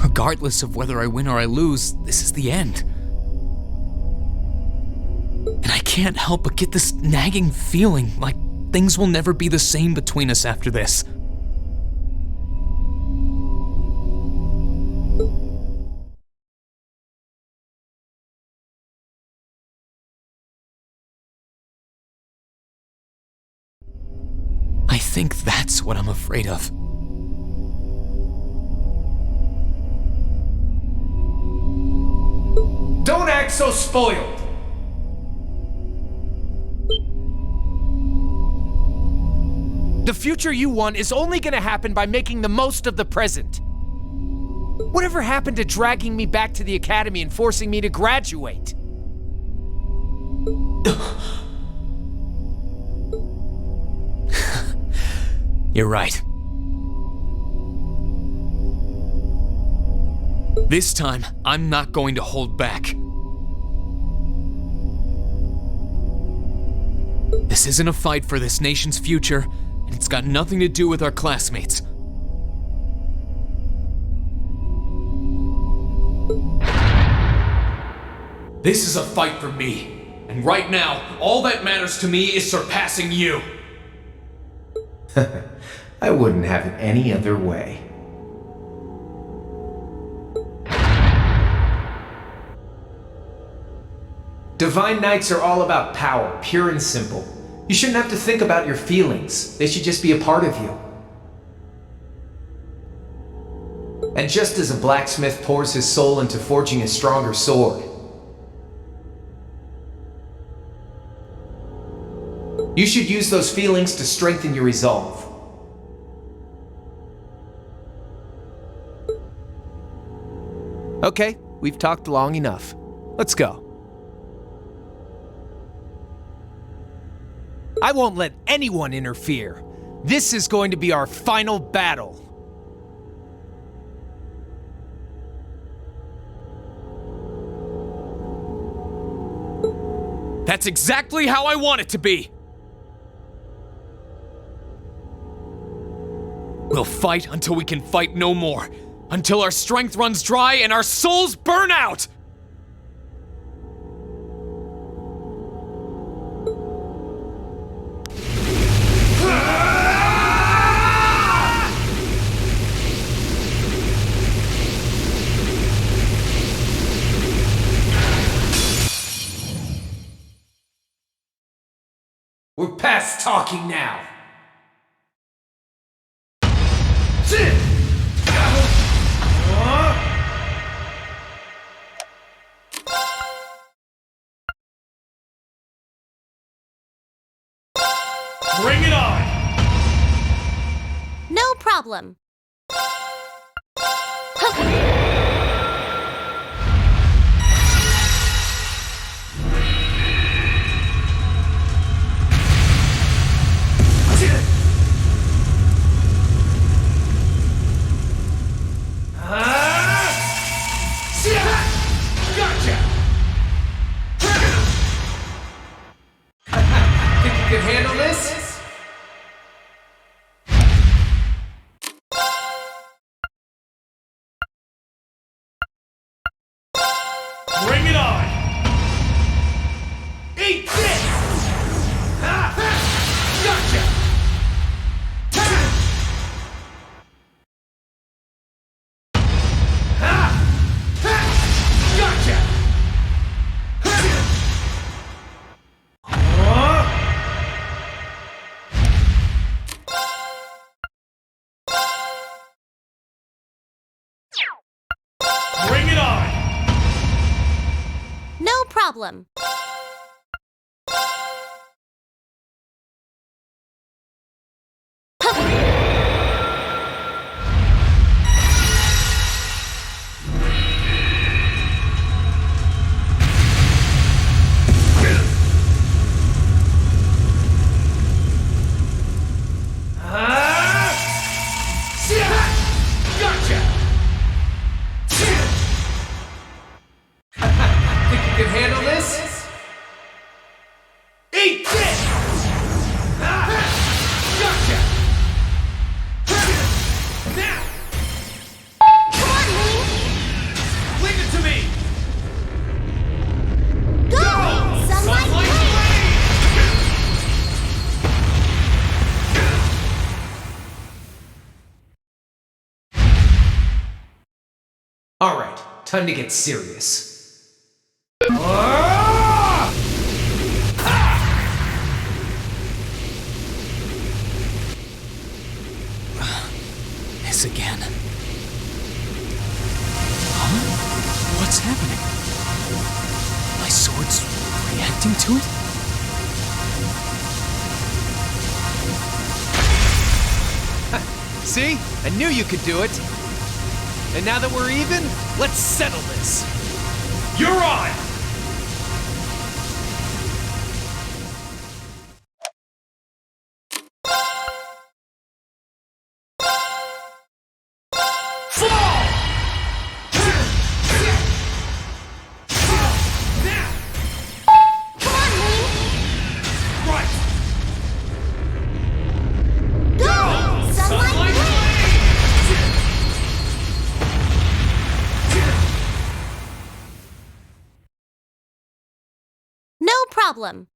Regardless of whether I win or I lose, this is the end. And I can't help but get this nagging feeling like things will never be the same between us after this. think that's what I'm afraid of. Don't act so spoiled! The future you want is only gonna happen by making the most of the present. Whatever happened to dragging me back to the academy and forcing me to graduate? You're right. This time, I'm not going to hold back. This isn't a fight for this nation's future, and it's got nothing to do with our classmates. This is a fight for me, and right now, all that matters to me is surpassing you. I wouldn't have it any other way. Divine Knights are all about power, pure and simple. You shouldn't have to think about your feelings. They should just be a part of you. And just as a blacksmith pours his soul into forging a stronger sword, you should use those feelings to strengthen your resolve. Okay, we've talked long enough. Let's go. I won't let anyone interfere. This is going to be our final battle. That's exactly how I want it to be! We'll fight until we can fight no more. Until our strength runs dry and our souls burn out! We're past talking now. Bring it on! No problem. Gotcha! Think you can handle this? Bring it on! Eat this! Gotcha! Gotcha! Bring it on! No problem. Gotcha! Think you can handle this? Eat this! Gotcha! Now! Come on, Rean. Leave it to me! Go! Sunlight Blade! All right, time to get serious. this again. Huh? What's happening? My sword's reacting to it? See? I knew you could do it. And now that we're even, let's settle this. You're on! No problem.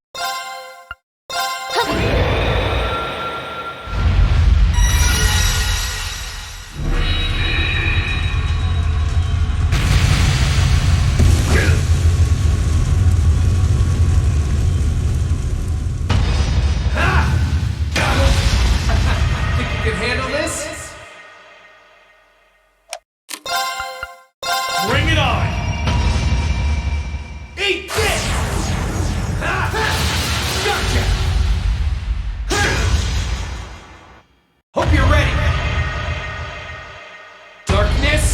Think you can handle this? Bring it on! Eat this! Gotcha! Hope you're ready! Darkness!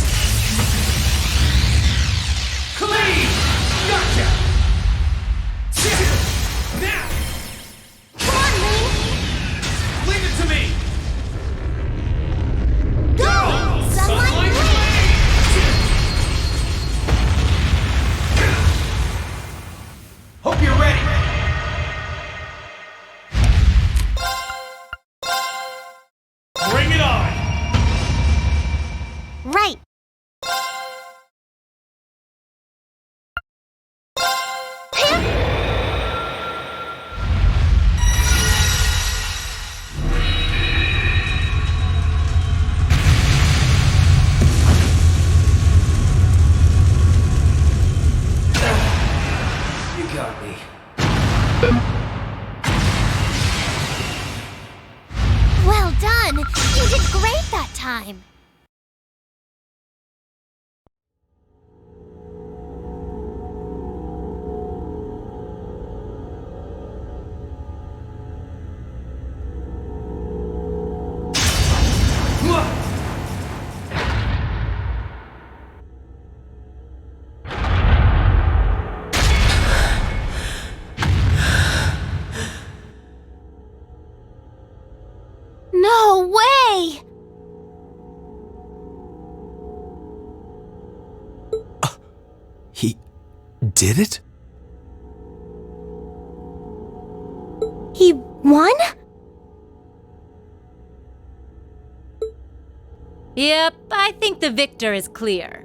Clean! Gotcha! Now! Come on, Rean! Leave it to me! Go! Sunlight Blade! Hope you're ready! Bring it on! Right. You got me. Well done! You did great that time! No way! He did it? He won? Yep, I think the victor is clear.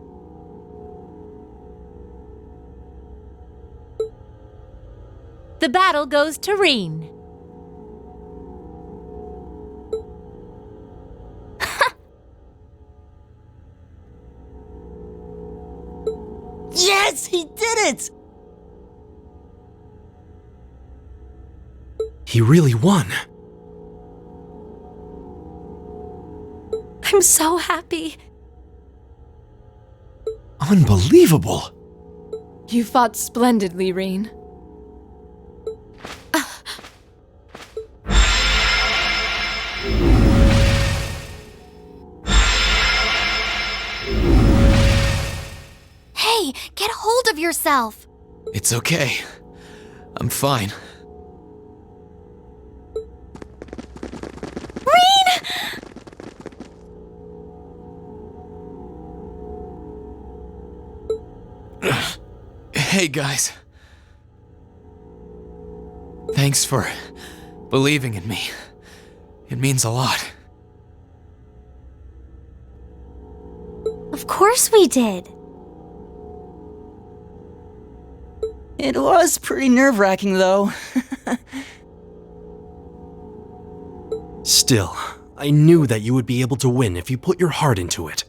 The battle goes to Rean. Yes, he did it! He really won. I'm so happy. Unbelievable. You fought splendidly, Rean. Hey, get a hold of yourself! It's okay. I'm fine. Hey guys. Thanks for believing in me. It means a lot. Of course we did. It was pretty nerve-wracking, though. Still, I knew that you would be able to win if you put your heart into it.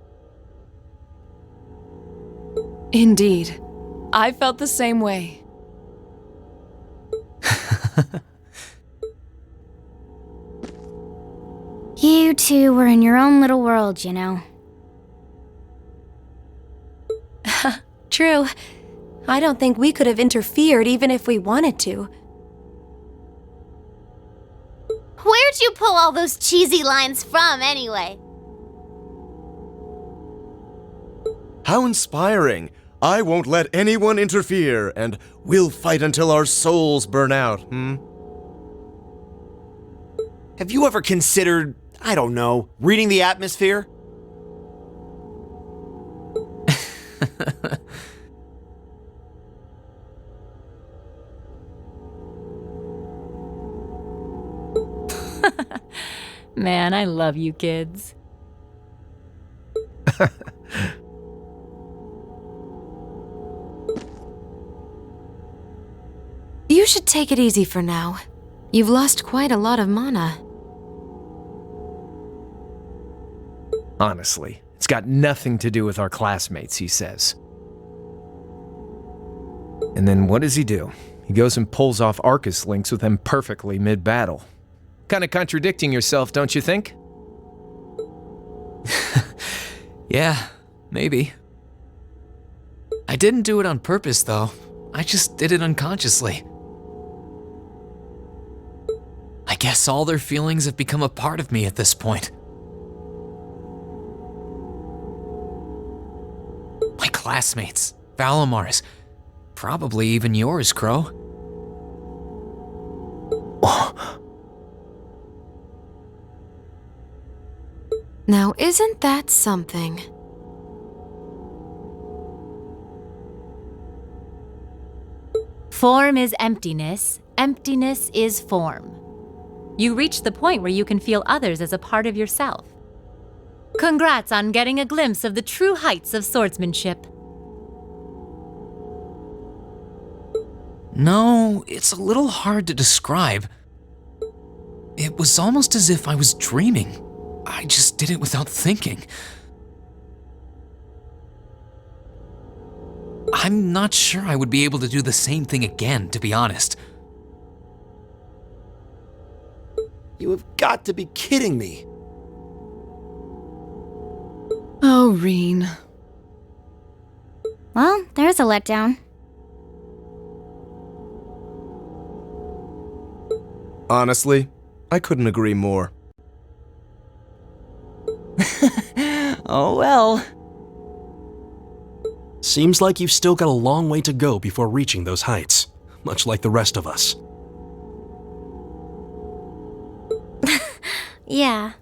Indeed. I felt the same way. You two were in your own little world, you know. True. I don't think we could have interfered even if we wanted to. Where'd you pull all those cheesy lines from, anyway? How inspiring! I won't let anyone interfere, and we'll fight until our souls burn out, Have you ever considered, I don't know, reading the atmosphere? Man, I love you kids. You should take it easy for now. You've lost quite a lot of mana. Honestly, it's got nothing to do with our classmates, he says. And then what does he do? He goes and pulls off Arcus links with them perfectly mid-battle. Kinda contradicting yourself, don't you think? Yeah, maybe. I didn't do it on purpose, though. I just did it unconsciously. I guess all their feelings have become a part of me at this point. My classmates, Valamar's, probably even yours, Crow. Now, isn't that something? Form is emptiness. Emptiness is form. You reach the point where you can feel others as a part of yourself. Congrats on getting a glimpse of the true heights of swordsmanship. No, it's a little hard to describe. It was almost as if I was dreaming. I just did it without thinking. I'm not sure I would be able to do the same thing again, to be honest. You have got to be kidding me. Oh, Rean. Well, there's a letdown. Honestly, I couldn't agree more. Oh well. Seems like you've still got a long way to go before reaching those heights, much like the rest of us. Yeah.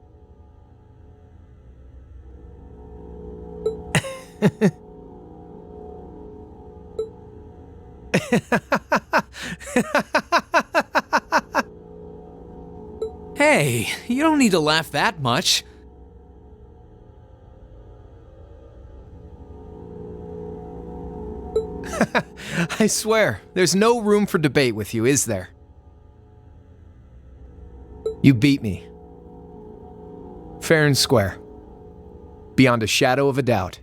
Hey, you don't need to laugh that much. I swear, there's no room for debate with you, is there? You beat me. Fair and square. Beyond a shadow of a doubt.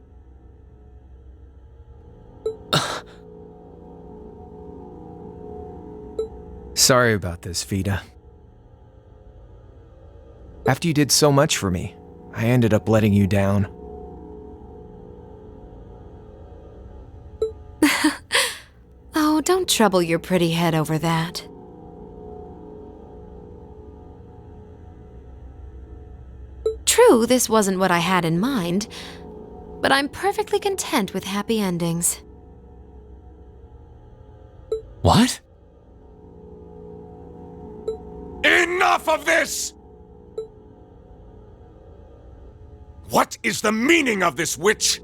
Sorry about this, Vida. After you did so much for me, I ended up letting you down. Oh, don't trouble your pretty head over that. True, this wasn't what I had in mind, but I'm perfectly content with happy endings. What? Enough of this! What is the meaning of this, witch?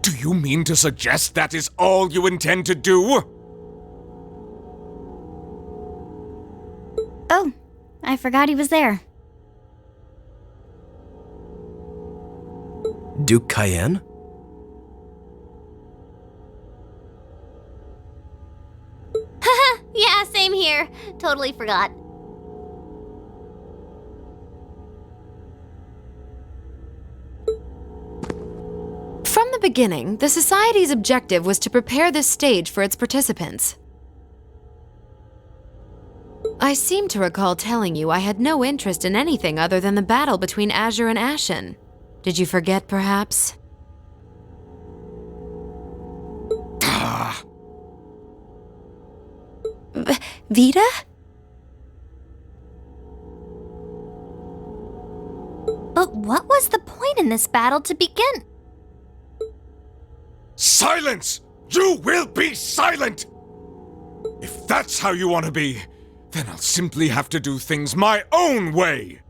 Do you mean to suggest that is all you intend to do? Oh, I forgot he was there. Duke Cayenne? Yeah, same here. Totally forgot. From the beginning, the Society's objective was to prepare this stage for its participants. I seem to recall telling you I had no interest in anything other than the battle between Azure and Ashen. Did you forget, perhaps? Vita? But what was the point in this battle to begin? Silence! You will be silent! If that's how you want to be, then I'll simply have to do things my own way!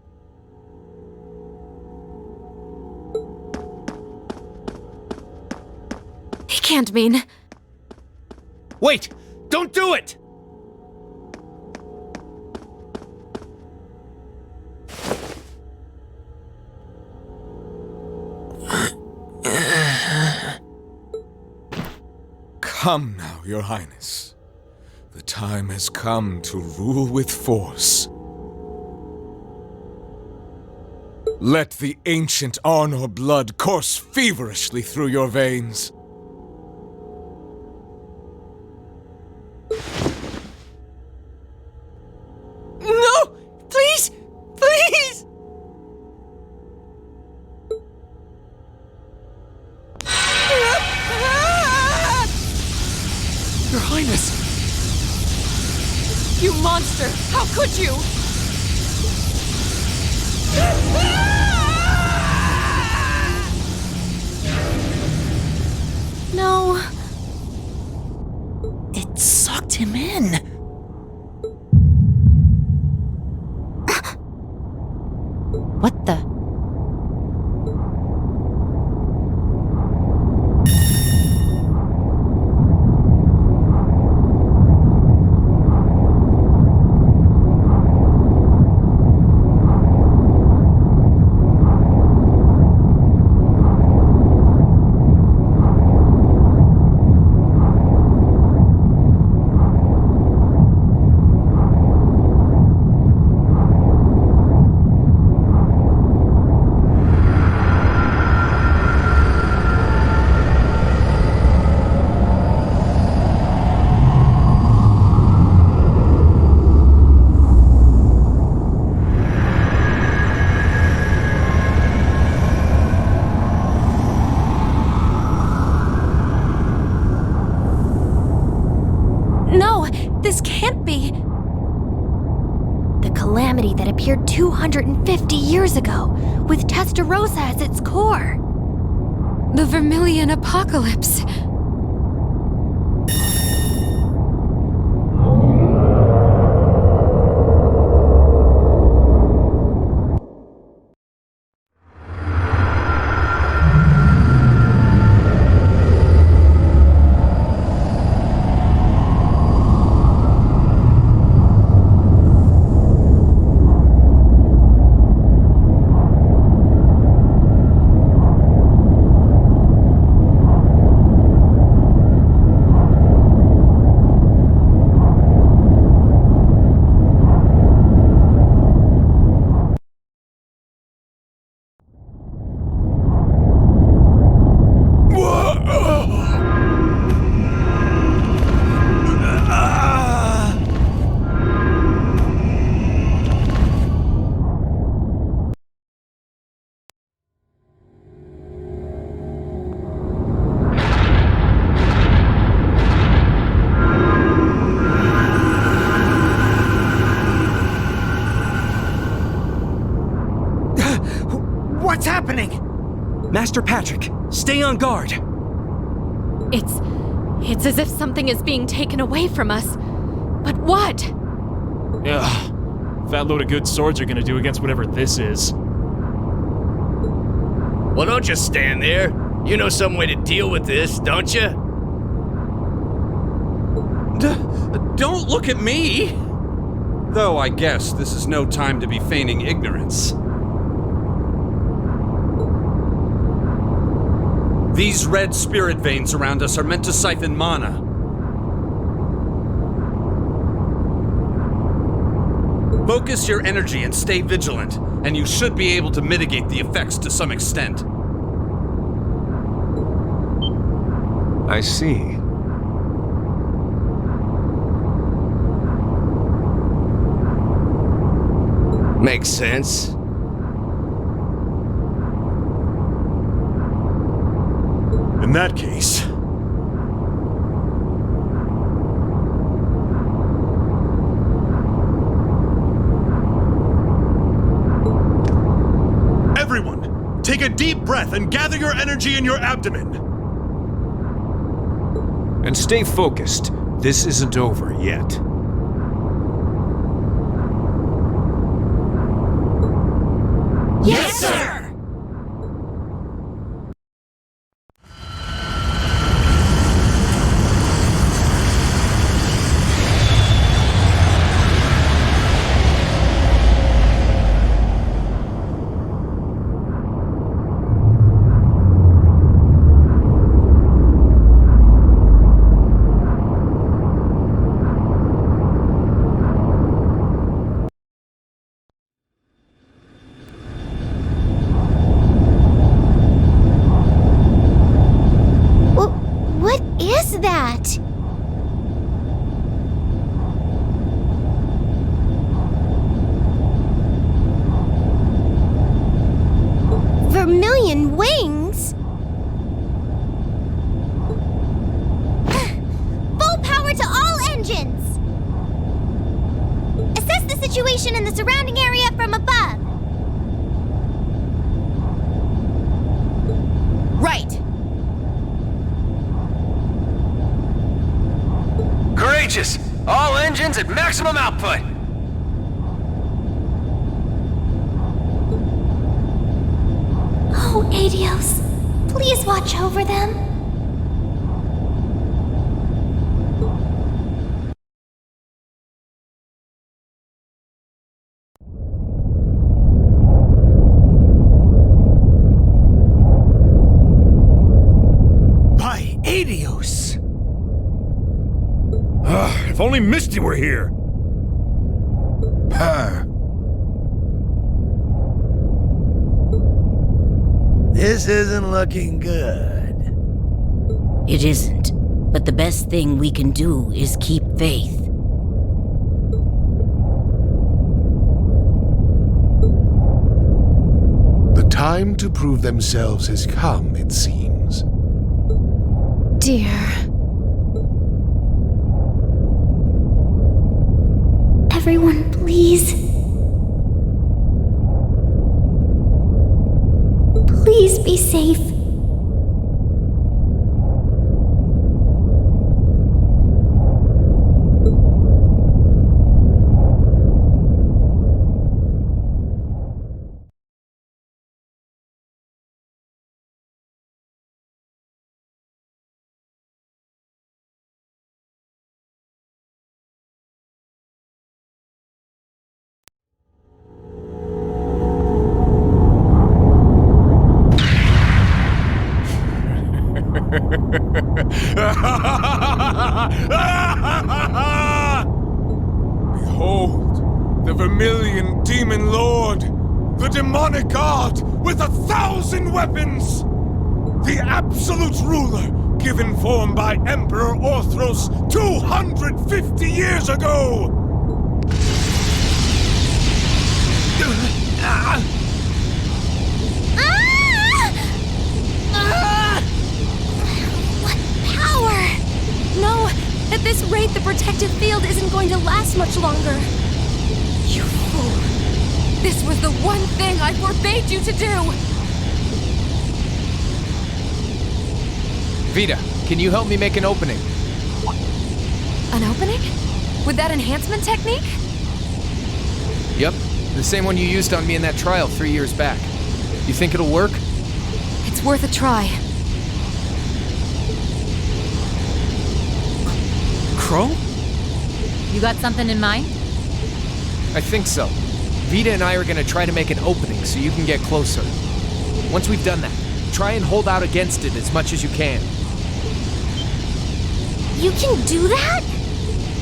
He can't mean... Wait! Don't do it! Come now, Your Highness. The time has come to rule with force. Let the ancient Arnor blood course feverishly through your veins. No! Please! Please! Your Highness! You monster! How could you? No. It sucked him in. What the? This can't be. The calamity that appeared 250 years ago, with Testarossa as its core. The Vermilion Apocalypse. What's happening? Master Patrick, stay on guard. It's as if something is being taken away from us. But what? Ugh. Fat load of good swords are gonna do against whatever this is. Well, don't just stand there. You know some way to deal with this, don't you? Don't look at me! Though I guess this is no time to be feigning ignorance. These red spirit veins around us are meant to siphon mana. Focus your energy and stay vigilant, and you should be able to mitigate the effects to some extent. I see. Makes sense. In that case... Everyone, take a deep breath and gather your energy in your abdomen. And stay focused. This isn't over yet. Yes, sir! What is that? Vermilion wings? Full power to all engines! Assess the situation in the surrounding area from above. Right! Courageous! All engines at maximum output! Oh, Adios, please watch over them. By Adios! If only Misty were here! This isn't looking good. It isn't, but the best thing we can do is keep faith. The time to prove themselves has come, it seems. Dear. Everyone, please. Please be safe. Behold, the Vermilion Demon Lord, the demonic god with 1,000 weapons! The absolute ruler, given form by Emperor Orthros 250 years ago! No! At this rate, the protective field isn't going to last much longer. You fool! This was the one thing I forbade you to do! Vita, can you help me make an opening? An opening? With that enhancement technique? Yep, the same one you used on me in that trial 3 years back. You think it'll work? It's worth a try. Crow? You got something in mind? I think so. Vita and I are gonna try to make an opening so you can get closer. Once we've done that, try and hold out against it as much as you can. You can do that?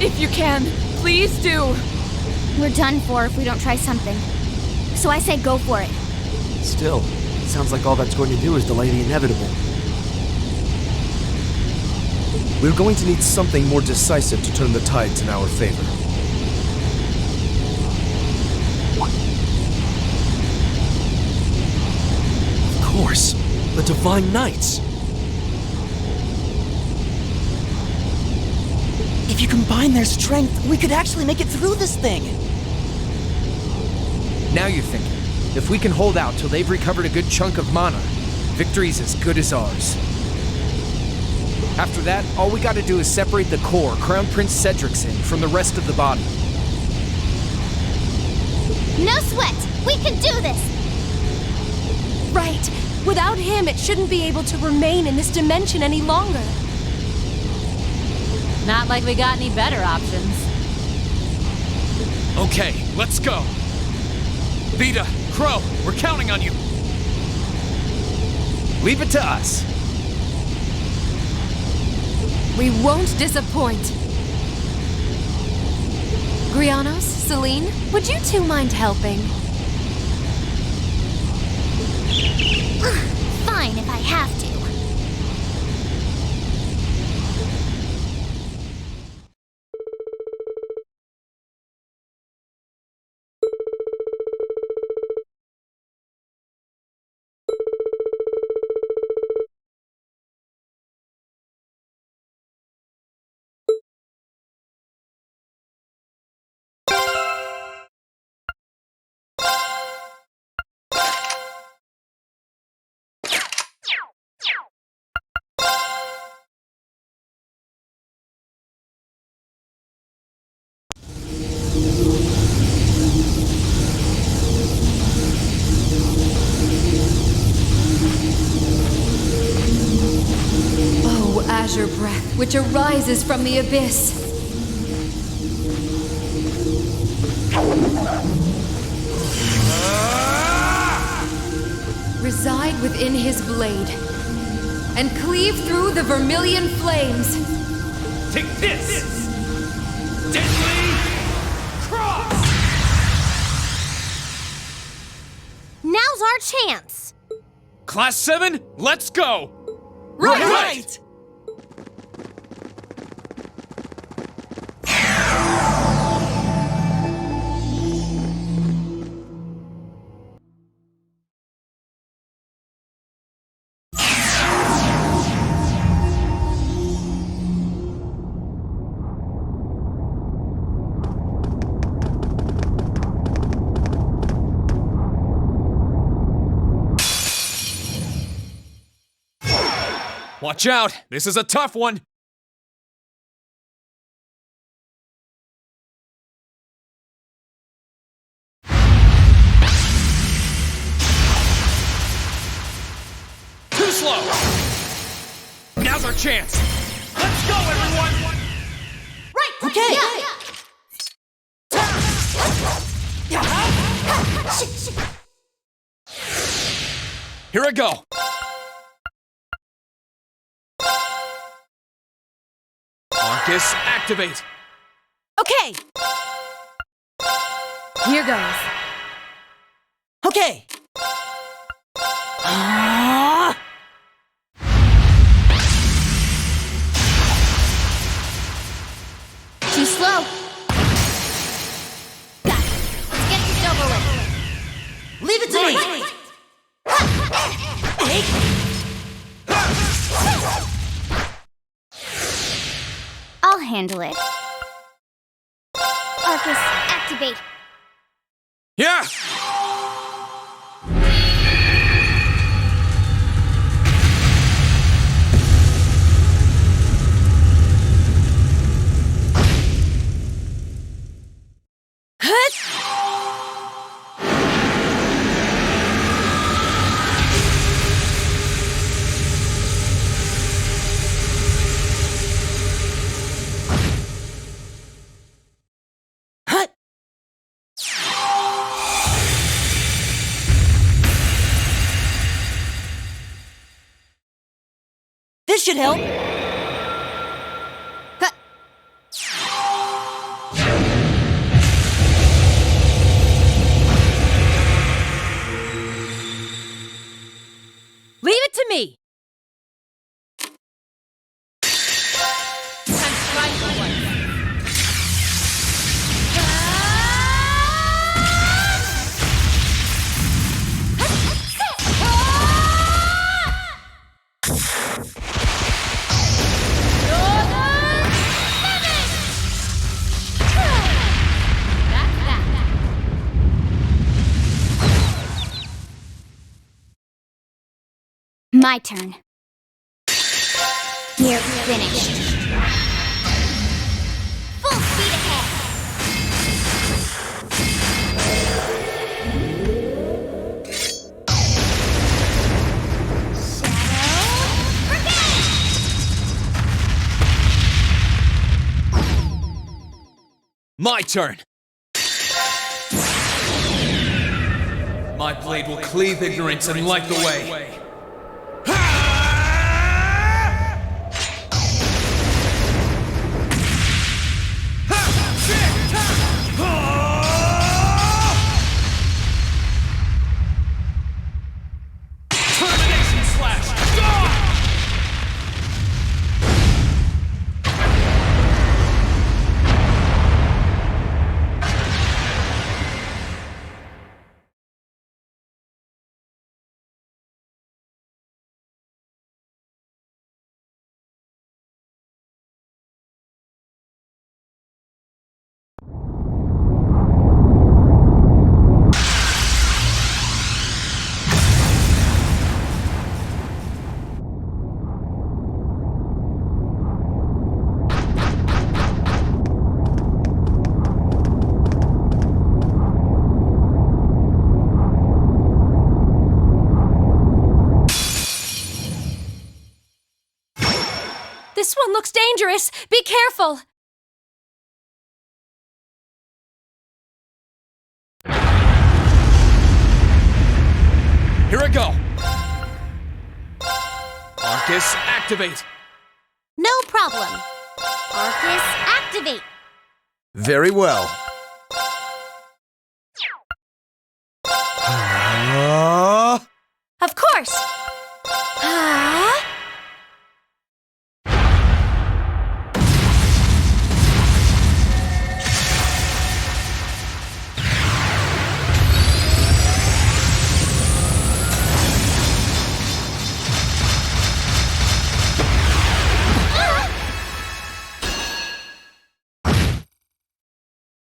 If you can, please do. We're done for if we don't try something. So I say go for it. Still, it sounds like all that's going to do is delay the inevitable. We're going to need something more decisive to turn the tides in our favor. course. The Divine Knights. If you combine their strength, we could actually make it through this thing. Now you're thinking. If we can hold out till they've recovered a good chunk of mana, victory's as good as ours. After that, all we gotta do is separate the core Crown Prince Cedric's in from the rest of the body. No sweat! We can do this! Right. Without him, it shouldn't be able to remain in this dimension any longer. Not like we got any better options. Okay, let's go. Vita, Crow, we're counting on you. Leave it to us. We won't disappoint. Grianos, Celine, would you two mind helping? Fine if I have to. Azure breath, which arises from the abyss. Reside within his blade, and cleave through the vermilion flames. Take this! Deadly Cross! Now's our chance! Class 7, let's go! Right! Watch out! This is a tough one! Too slow! Now's our chance! Let's go, everyone! Right! Okay! Here I go! Marcus, activate! Okay! Here goes. Okay! Too slow. Got it. Let's get this over with. Leave it to me! I'll handle it. Arcus, activate. Yeah! This should help. Leave it to me! My turn. We're finished. Full speed ahead. My turn! My blade will cleave ignorance and light the way. Termination slash! This one looks dangerous. Be careful. Here I go! Arcus, activate! No problem. Arcus, activate. Very well. Of course.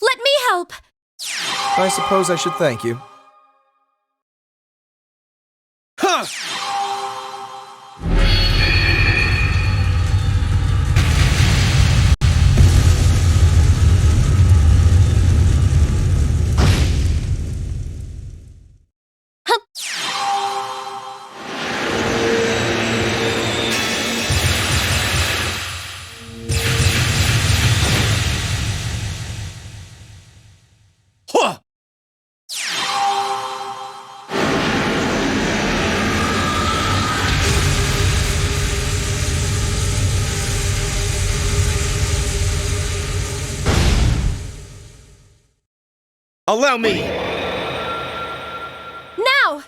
Let me help. I suppose I should thank you. Huh! Huh! Allow me! Now!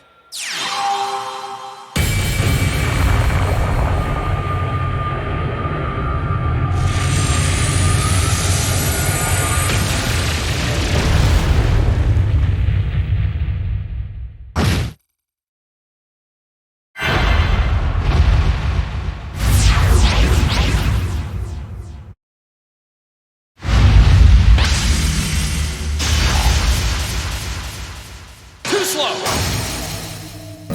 Too slow!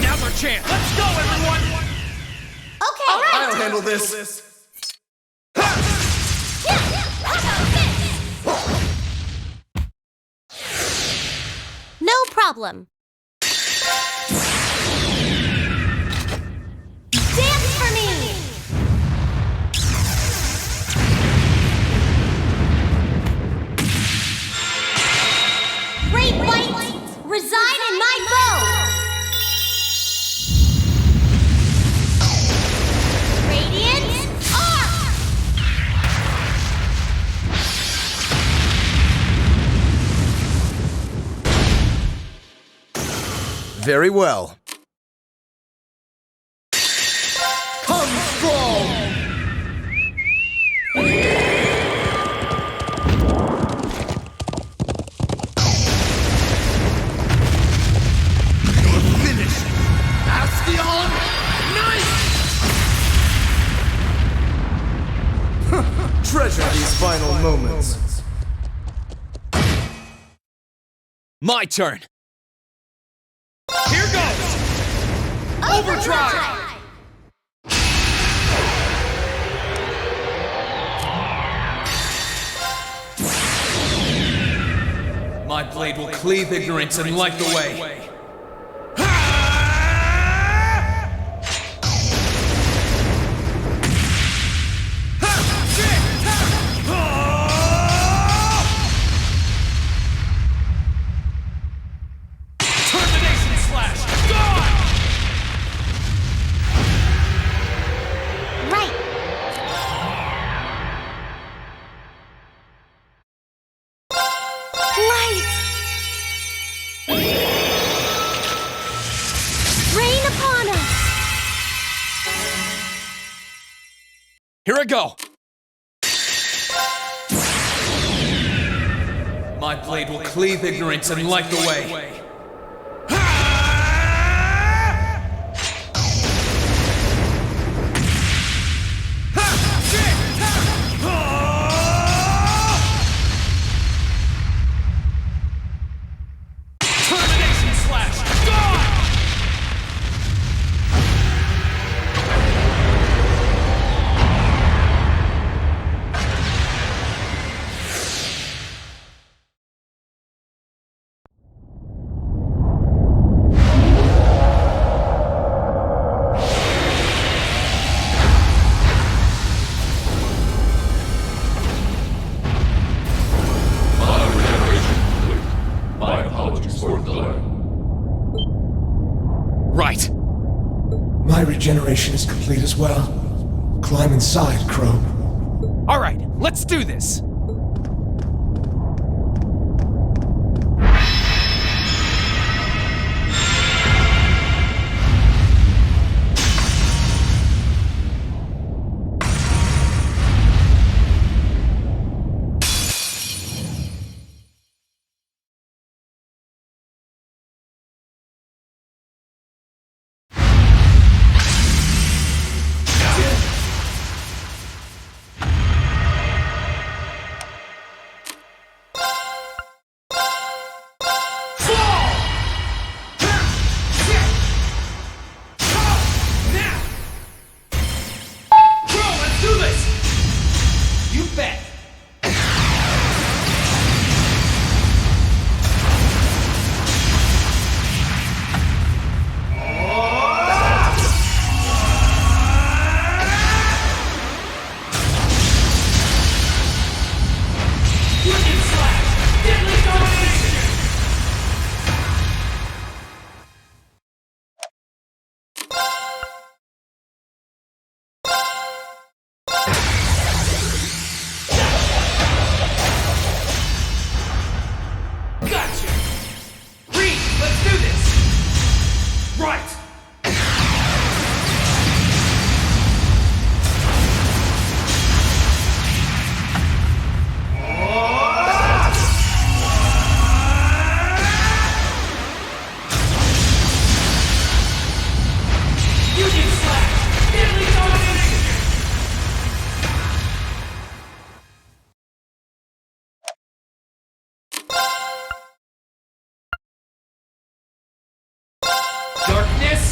Now's our chance! Let's go, everyone! Okay. All right. I'll handle this. No problem. Dance for me! Great white, reside in my bow! Radiant arc! Very well. Come strong! Finish! Astion! Nice! Treasure these final moments. My turn! Here goes! Overdrive! My blade will cleave ignorance and light the way. Here I go! My blade will cleave ignorance and light the way. Right. My regeneration is complete as well. Climb inside, Crow. All right, let's do this. Darkness,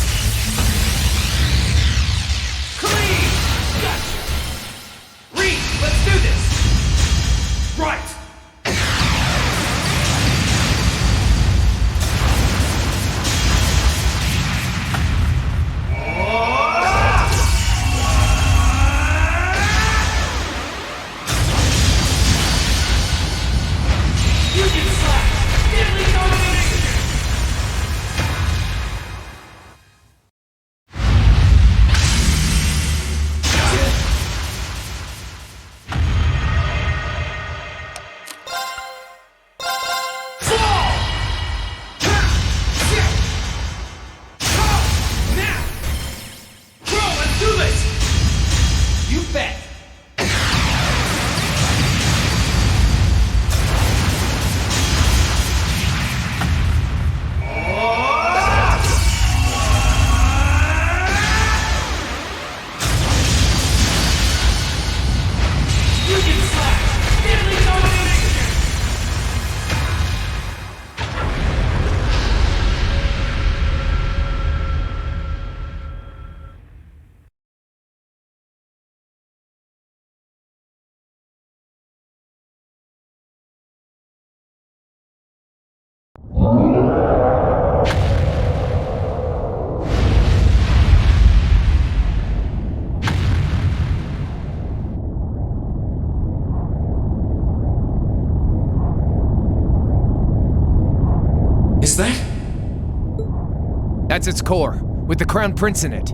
towards its core, with the Crown Prince in it.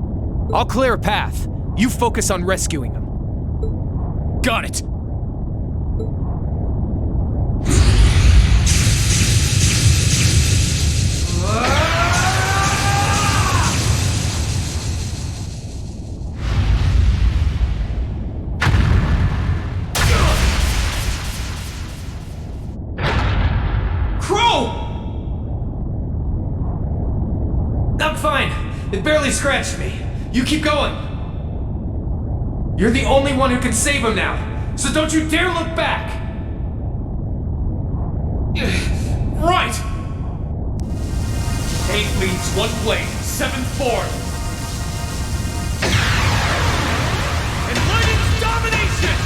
I'll clear a path. You focus on rescuing him. Got it! I'm fine. It barely scratched me. You keep going. You're the only one who can save him now, so don't you dare look back! Right! 8 leads, 1 blade, 7 forward. Enlightens domination!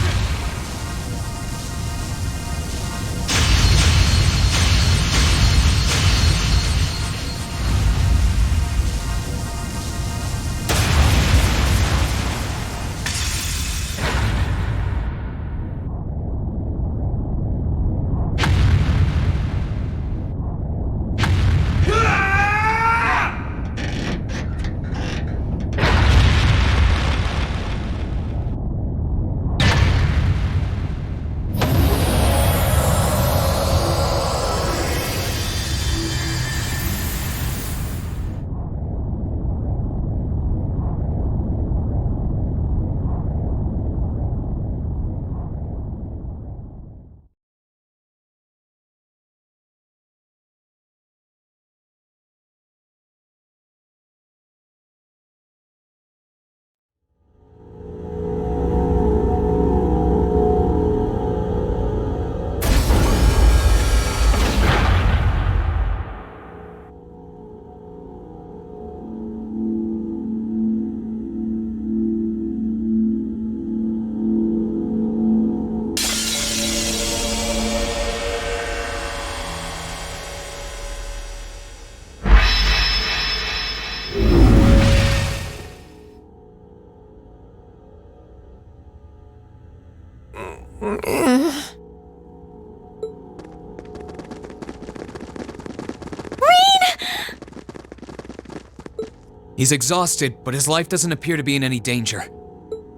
He's exhausted, but his life doesn't appear to be in any danger.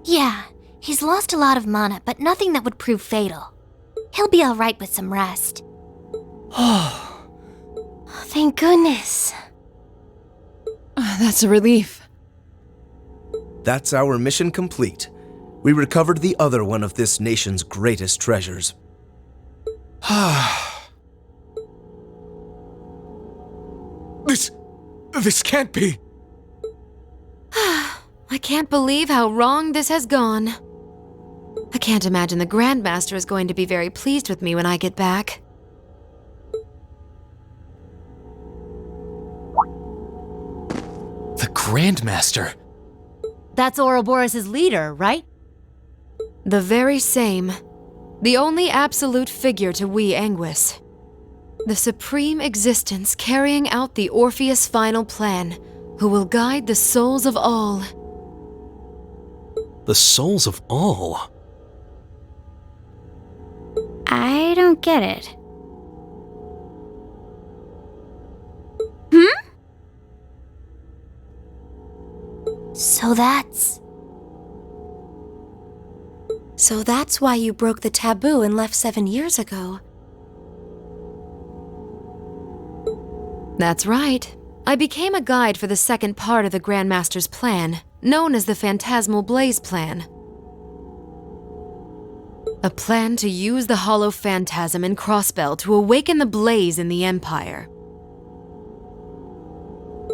Yeah, he's lost a lot of mana, but nothing that would prove fatal. He'll be alright with some rest. Thank goodness. That's a relief. That's our mission complete. We recovered the other one of this nation's greatest treasures. This can't be. I can't believe how wrong this has gone. I can't imagine the Grandmaster is going to be very pleased with me when I get back. The Grandmaster? That's Ouroboros' leader, right? The very same. The only absolute figure to we Anguis. The supreme existence carrying out the Orpheus final plan, who will guide the souls of all. The souls of all? I don't get it. So that's why you broke the taboo and left 7 years ago. That's right. I became a guide for the second part of the Grandmaster's plan, known as the Phantasmal Blaze Plan. A plan to use the Hollow Phantasm and Crossbell to awaken the blaze in the Empire.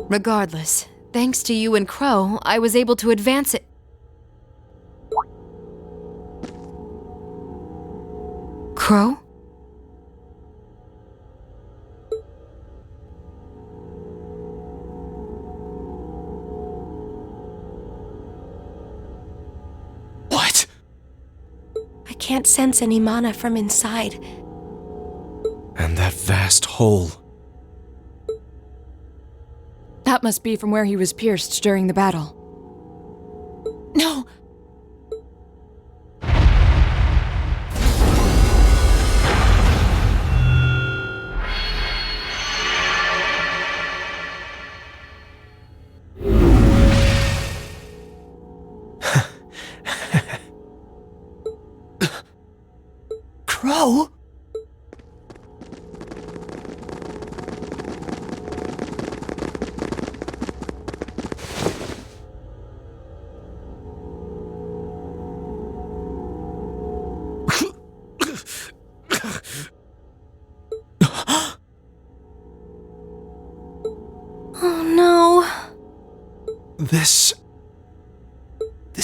Regardless, thanks to you and Crow, I was able to advance it. Crow? What? I can't sense any mana from inside. And that vast hole. That must be from where he was pierced during the battle. No! Crow? Oh no. This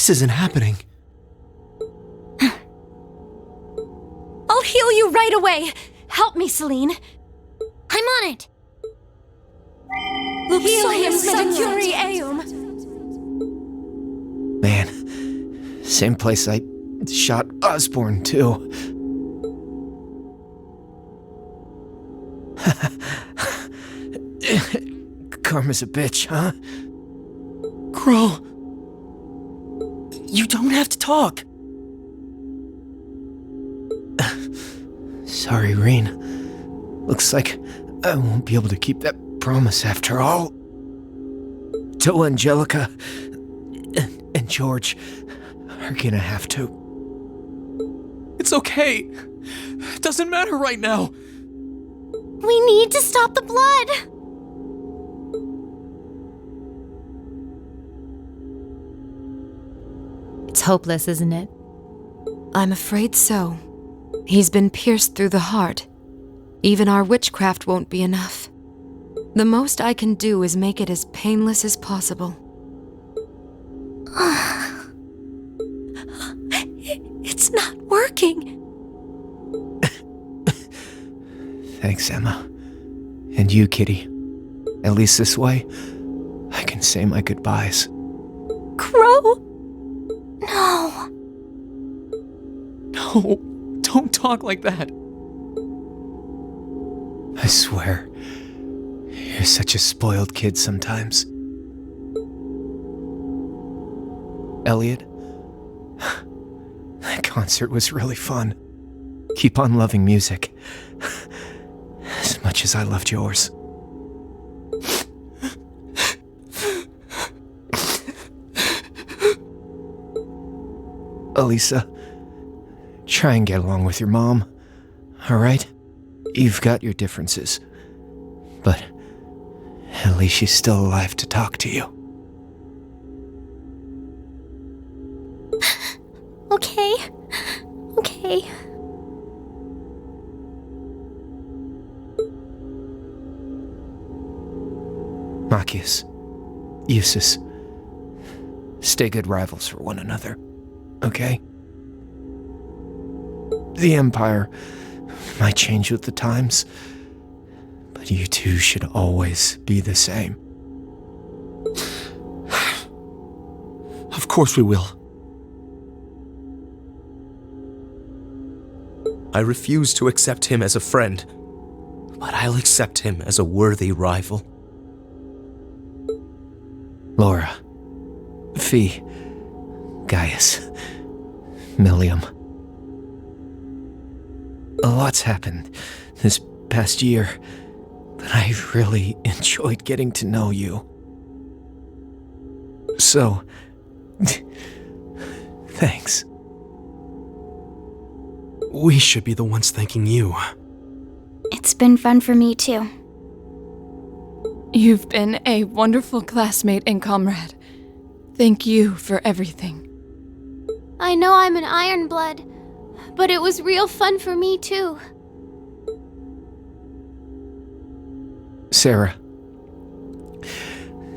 isn't happening. I'll heal you right away. Help me, Celine. I'm on it. Heal him, Securi Eum. Man, same place I shot Osborne, too. Karma's a bitch, huh? Crow. You don't have to talk. Sorry, Rean. Looks like I won't be able to keep that promise after all. Till Angelica and George are gonna have to. It's okay. It doesn't matter right now. We need to stop the blood. It's hopeless, isn't it? I'm afraid so. He's been pierced through the heart. Even our witchcraft won't be enough. The most I can do is make it as painless as possible. It's not working. Thanks, Emma. And you, Kitty. At least this way, I can say my goodbyes. Crow? No. No, don't talk like that. I swear, you're such a spoiled kid sometimes. Elliot, that concert was really fun. Keep on loving music. As much as I loved yours. Elisa, try and get along with your mom, alright? You've got your differences, but at least she's still alive to talk to you. Okay. Okay. Machias, Eustace, stay good rivals for one another, okay? The Empire might change with the times, but you two should always be the same. Of course we will. I refuse to accept him as a friend, but I'll accept him as a worthy rival. Laura, Fee, Gaius, Milliam. A lot's happened this past year, but I really enjoyed getting to know you. So, thanks. We should be the ones thanking you. It's been fun for me too. You've been a wonderful classmate and comrade. Thank you for everything. I know I'm an Ironblood, but it was real fun for me too. Sarah,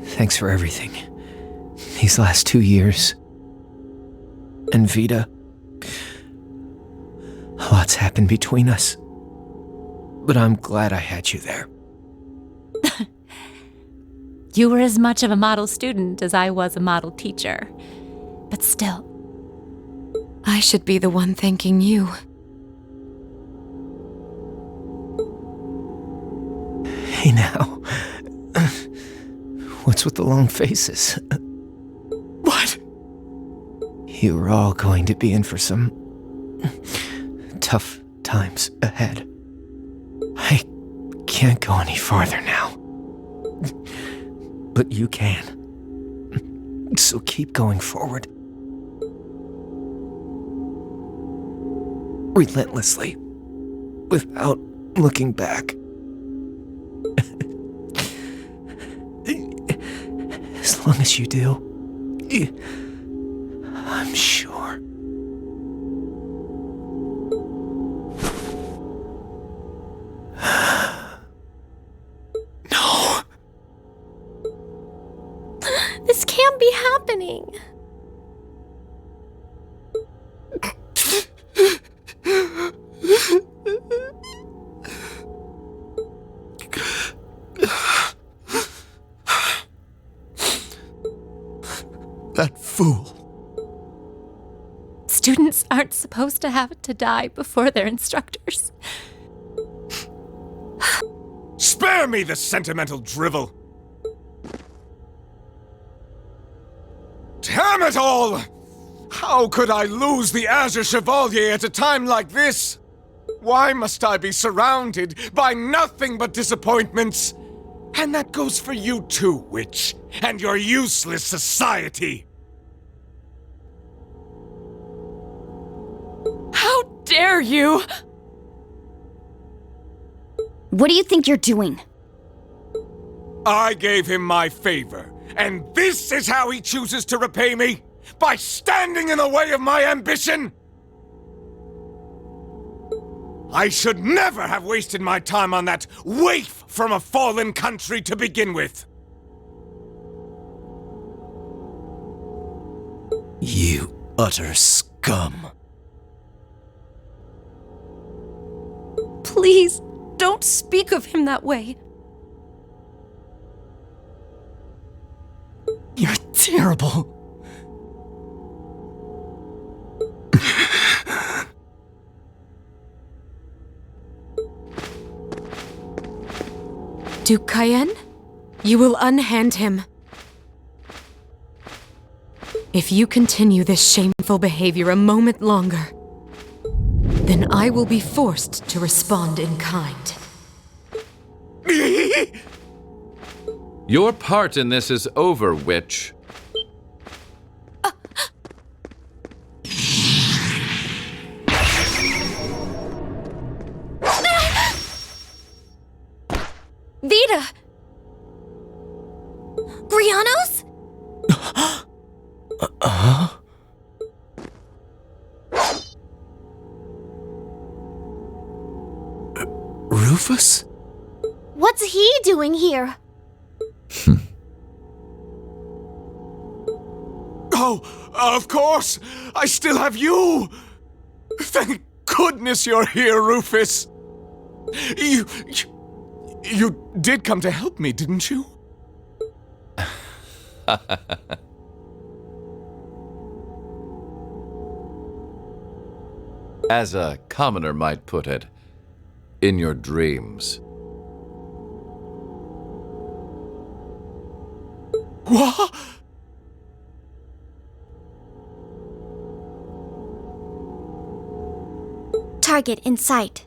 thanks for everything. These last 2 years. And Vita, a lot's happened between us. But I'm glad I had you there. You were as much of a model student as I was a model teacher. But still. I should be the one thanking you. Hey now. What's with the long faces? What? You were all going to be in for some tough times ahead. I can't go any farther now. But you can. So keep going forward. Relentlessly. without looking back. As long as you do, I'm sure. No! This can't be happening. That fool. Students aren't supposed to have to die before their instructors. Spare me the sentimental drivel! Damn it all! How could I lose the Azure Chevalier at a time like this? Why must I be surrounded by nothing but disappointments? And that goes for you too, witch, and your useless society! How dare you! What do you think you're doing? I gave him my favor, and this is how he chooses to repay me? By standing in the way of my ambition? I should never have wasted my time on that waif from a fallen country to begin with. You utter scum. Please, don't speak of him that way. You're terrible. Duke Cayenne, you will unhand him. If you continue this shameful behavior a moment longer, then I will be forced to respond in kind. Your part in this is over, witch. Vita! Brianos? Rufus? What's he doing here? Oh, of course! I still have you! Thank goodness you're here, Rufus! You did come to help me, didn't you? As a commoner might put it, in your dreams. What? Target in sight.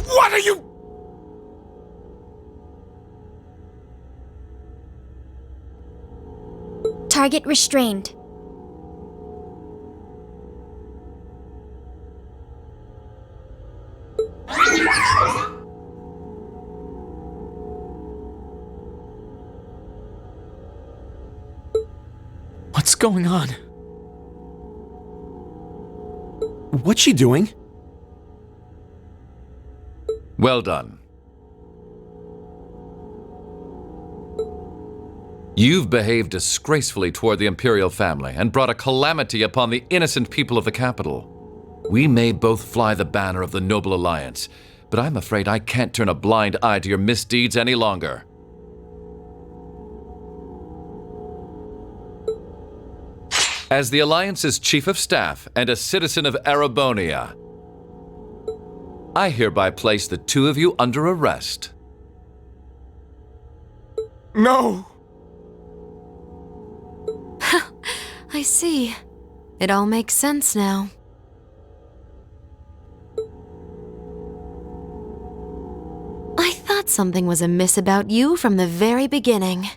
What are you? Target restrained. What's going on? What's she doing? Well done. You've behaved disgracefully toward the Imperial family and brought a calamity upon the innocent people of the capital. We may both fly the banner of the Noble Alliance, but I'm afraid I can't turn a blind eye to your misdeeds any longer. As the Alliance's Chief of Staff and a citizen of Arabonia, I hereby place the two of you under arrest. No! I see. It all makes sense now. I thought thought something was amiss about you from the very beginning.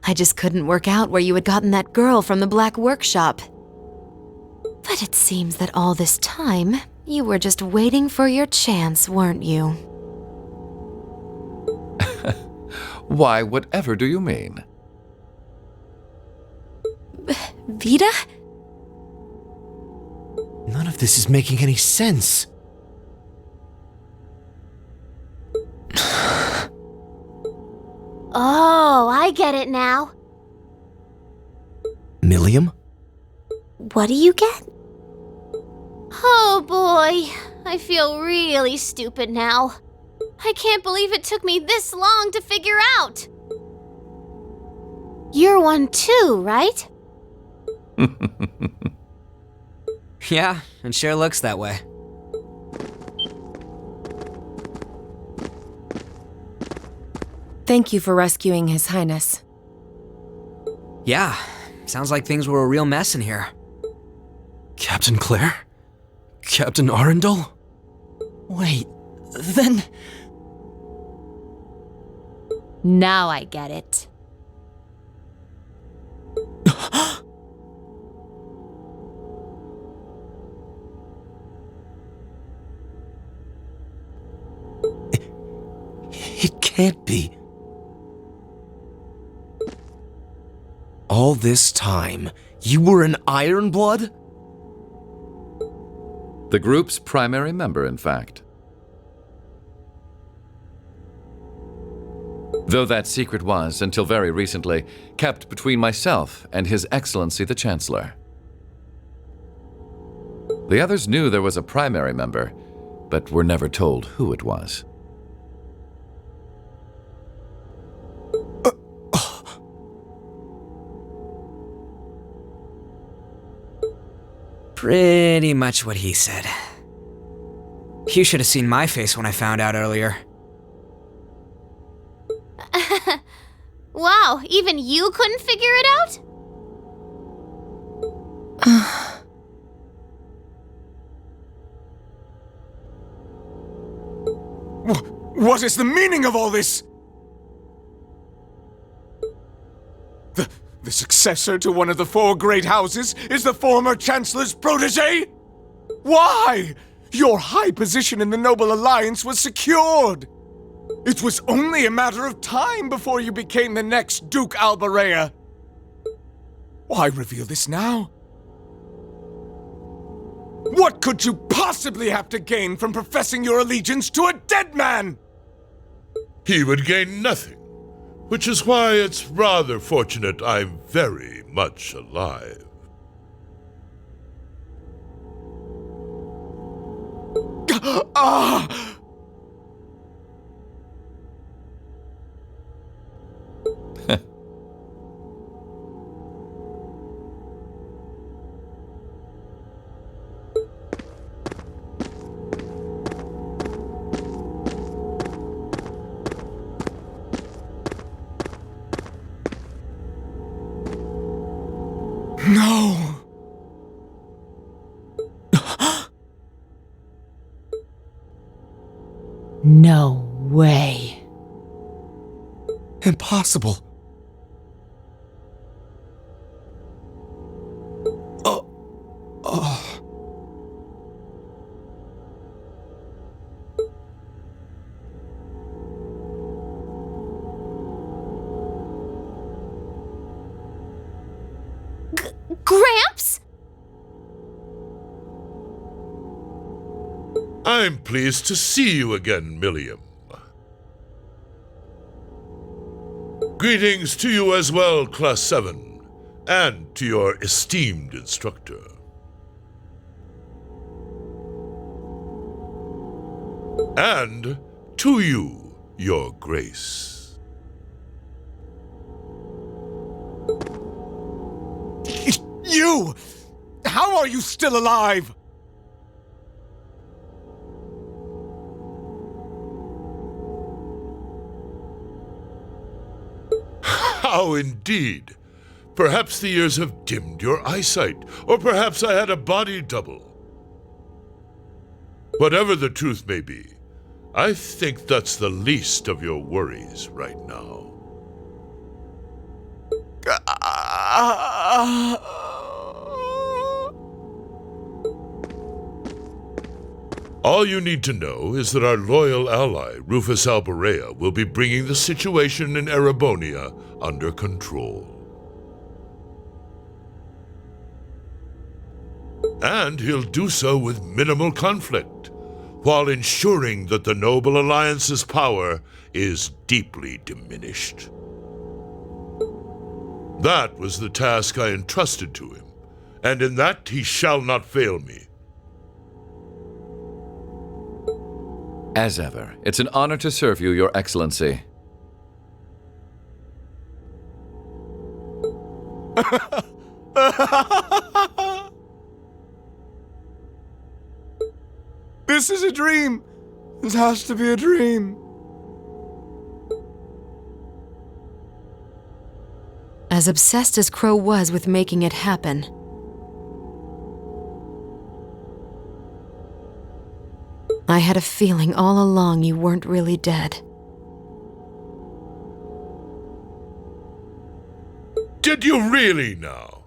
I just couldn't work out where you had gotten that girl from the Black Workshop. But it seems that all this time, you were just waiting for your chance, weren't you? Why, whatever do you mean? Vita? None of this is making any sense. Oh, I get it now. Milliam? What do you get? Oh boy, I feel really stupid now. I can't believe it took me this long to figure out. You're one too, right? Yeah, it sure looks that way. Thank you for rescuing His Highness. Yeah, sounds like things were a real mess in here. Captain Claire? Captain Arundel? Wait, then... Now I get it. It can't be. All this time, you were an Ironblood? The group's primary member, in fact. Though that secret was, until very recently, kept between myself and His Excellency the Chancellor. The others knew there was a primary member, but were never told who it was. Pretty much what he said. You should have seen my face when I found out earlier. Wow, even you couldn't figure it out? What is the meaning of all this? The successor to one of the four great houses is the former Chancellor's protege? Why? Your high position in the Noble Alliance was secured. It was only a matter of time before you became the next Duke Albarea. Why reveal this now? What could you possibly have to gain from professing your allegiance to a dead man? He would gain nothing, which is why it's rather fortunate I'm very much alive. Ah! No! No way. Impossible. Gramps? I'm pleased to see you again, Milliam. Greetings to you as well, Class 7, and to your esteemed instructor. And to you, Your Grace. You! How are you still alive? How indeed? Perhaps the years have dimmed your eyesight, or perhaps I had a body double. Whatever the truth may be, I think that's the least of your worries right now. All you need to know is that our loyal ally, Rufus Alborea, will be bringing the situation in Erebonia under control. And he'll do so with minimal conflict, while ensuring that the Noble Alliance's power is deeply diminished. That was the task I entrusted to him, and in that he shall not fail me. As ever, it's an honor to serve you, Your Excellency. This is a dream! This has to be a dream. As obsessed as Crow was with making it happen, I had a feeling all along you weren't really dead. Did you really now?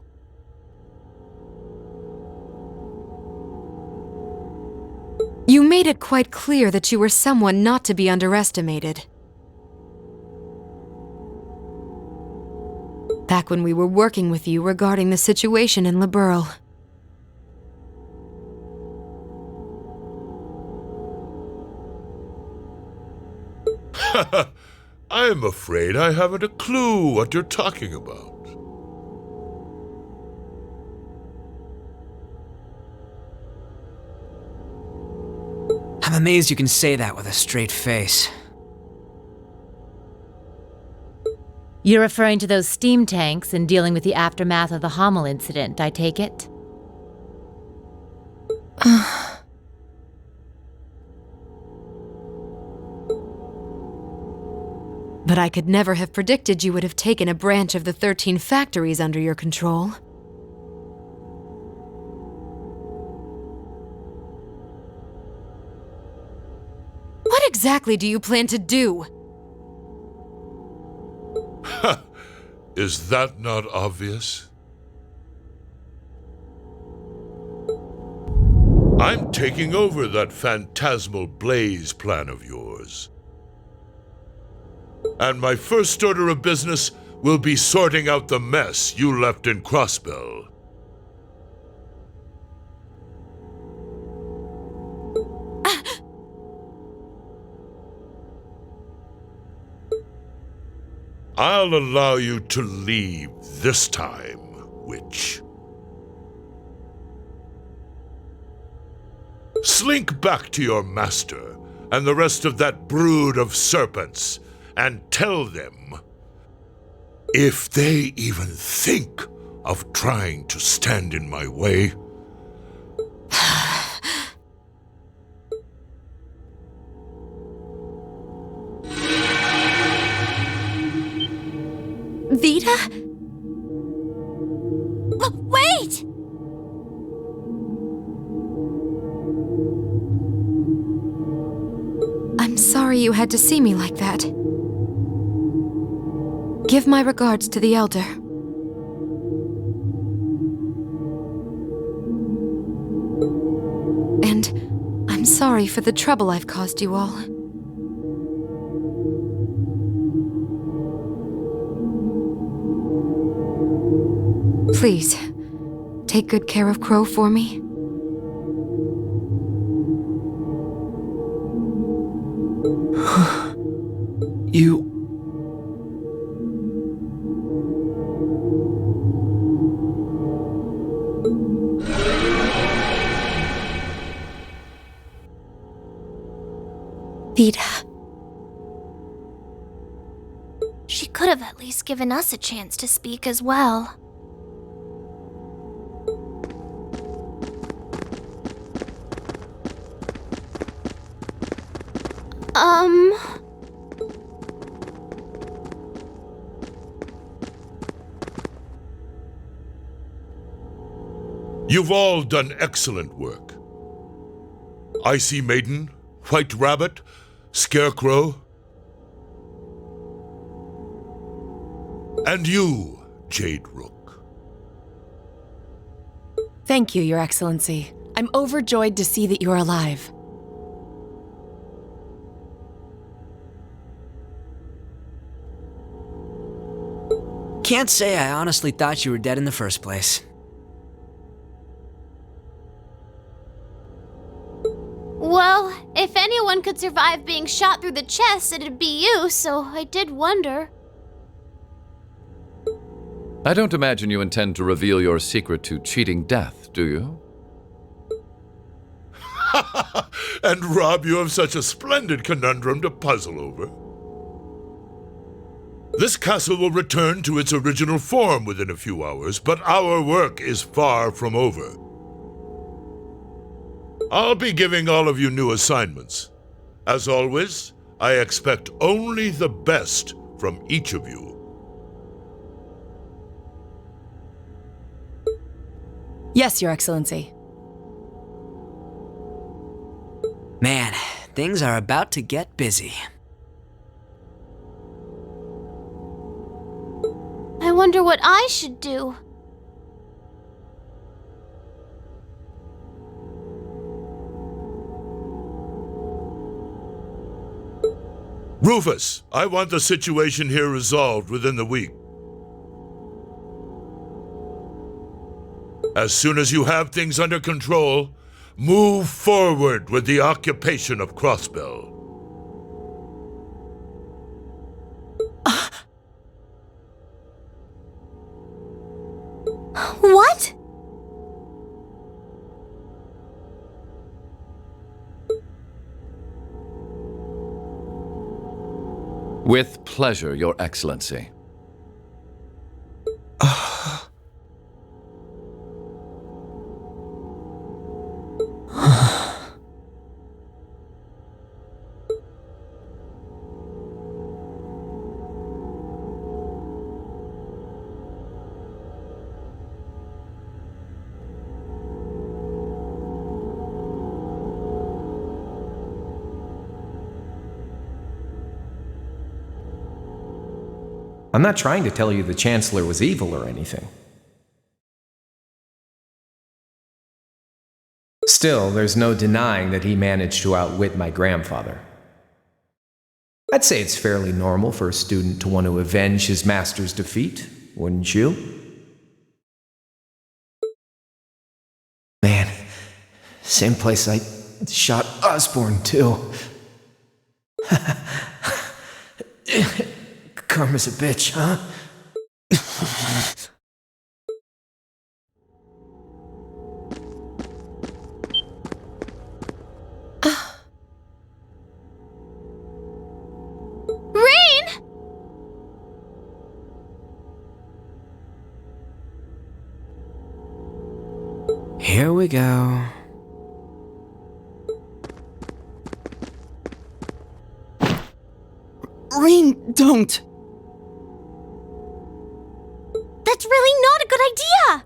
You made it quite clear that you were someone not to be underestimated. Back when we were working with you regarding the situation in Liberl. I'm afraid I haven't a clue what you're talking about. I'm amazed you can say that with a straight face. You're referring to those steam tanks and dealing with the aftermath of the Hommel incident, I take it? But I could never have predicted you would have taken a branch of the 13 factories under your control. What exactly do you plan to do? Is that not obvious? I'm taking over that phantasmal blaze plan of yours. And my first order of business will be sorting out the mess you left in Crossbell. I'll allow you to leave this time, witch. Slink back to your master and the rest of that brood of serpents and tell them, if they even think of trying to stand in my way, Vita? Wait! I'm sorry you had to see me like that. Give my regards to the Elder. And I'm sorry for the trouble I've caused you all. Please, take good care of Crow for me. You... Vita. She could have at least given us a chance to speak as well. You've all done excellent work. Icy Maiden, White Rabbit, Scarecrow? And you, Jade Rook. Thank you, Your Excellency. I'm overjoyed to see that you're alive. Can't say I honestly thought you were dead in the first place. Well, if anyone could survive being shot through the chest, it'd be you, so I did wonder. I don't imagine you intend to reveal your secret to cheating death, do you? And rob you of such a splendid conundrum to puzzle over. This castle will return to its original form within a few hours, but our work is far from over. I'll be giving all of you new assignments. As always, I expect only the best from each of you. Yes, Your Excellency. Man, things are about to get busy. I wonder what I should do. Rufus, I want the situation here resolved within the week. As soon as you have things under control, move forward with the occupation of Crossbell. What? With pleasure, Your Excellency. I'm not trying to tell you the Chancellor was evil or anything. Still, there's no denying that he managed to outwit my grandfather. I'd say it's fairly normal for a student to want to avenge his master's defeat, wouldn't you? Man, same place I shot Osborne, too. Karma's a bitch, huh? Rean! Here we go. Rean, don't! That's really not a good idea!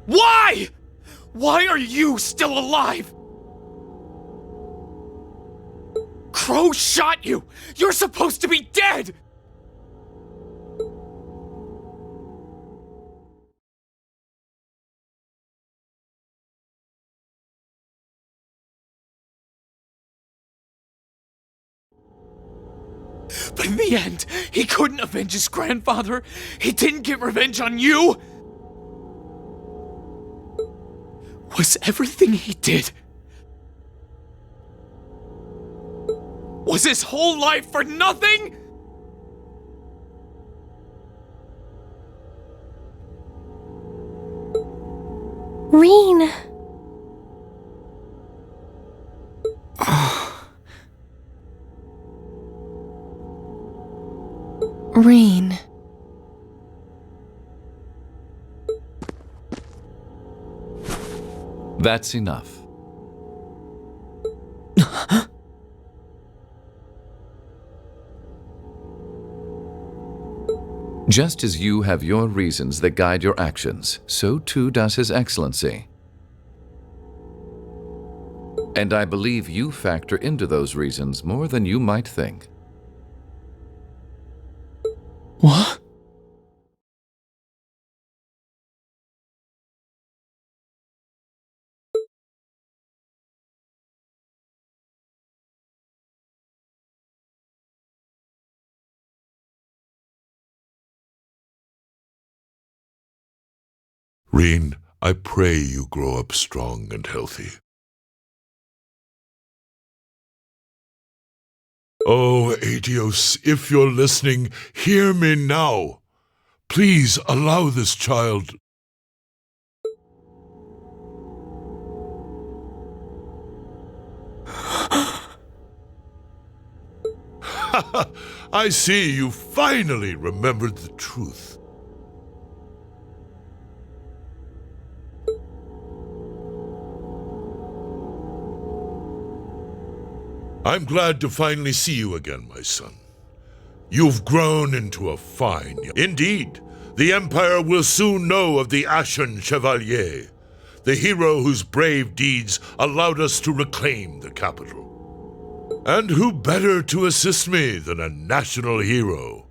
Why? Why are you still alive? Crow shot you! You're supposed to be dead! But in the end, he couldn't avenge his grandfather. He didn't get revenge on you. Was everything he did? Was his whole life for nothing? Rean. Rean. That's enough. Just as you have your reasons that guide your actions, so too does His Excellency. And I believe you factor into those reasons more than you might think. What? Rean, I pray you grow up strong and healthy. Oh, Aetios, if you're listening, hear me now. Please allow this child... I see you finally remembered the truth. I'm glad to finally see you again, my son. You've grown into a fine... Indeed, the Empire will soon know of the Ashen Chevalier, the hero whose brave deeds allowed us to reclaim the capital. And who better to assist me than a national hero?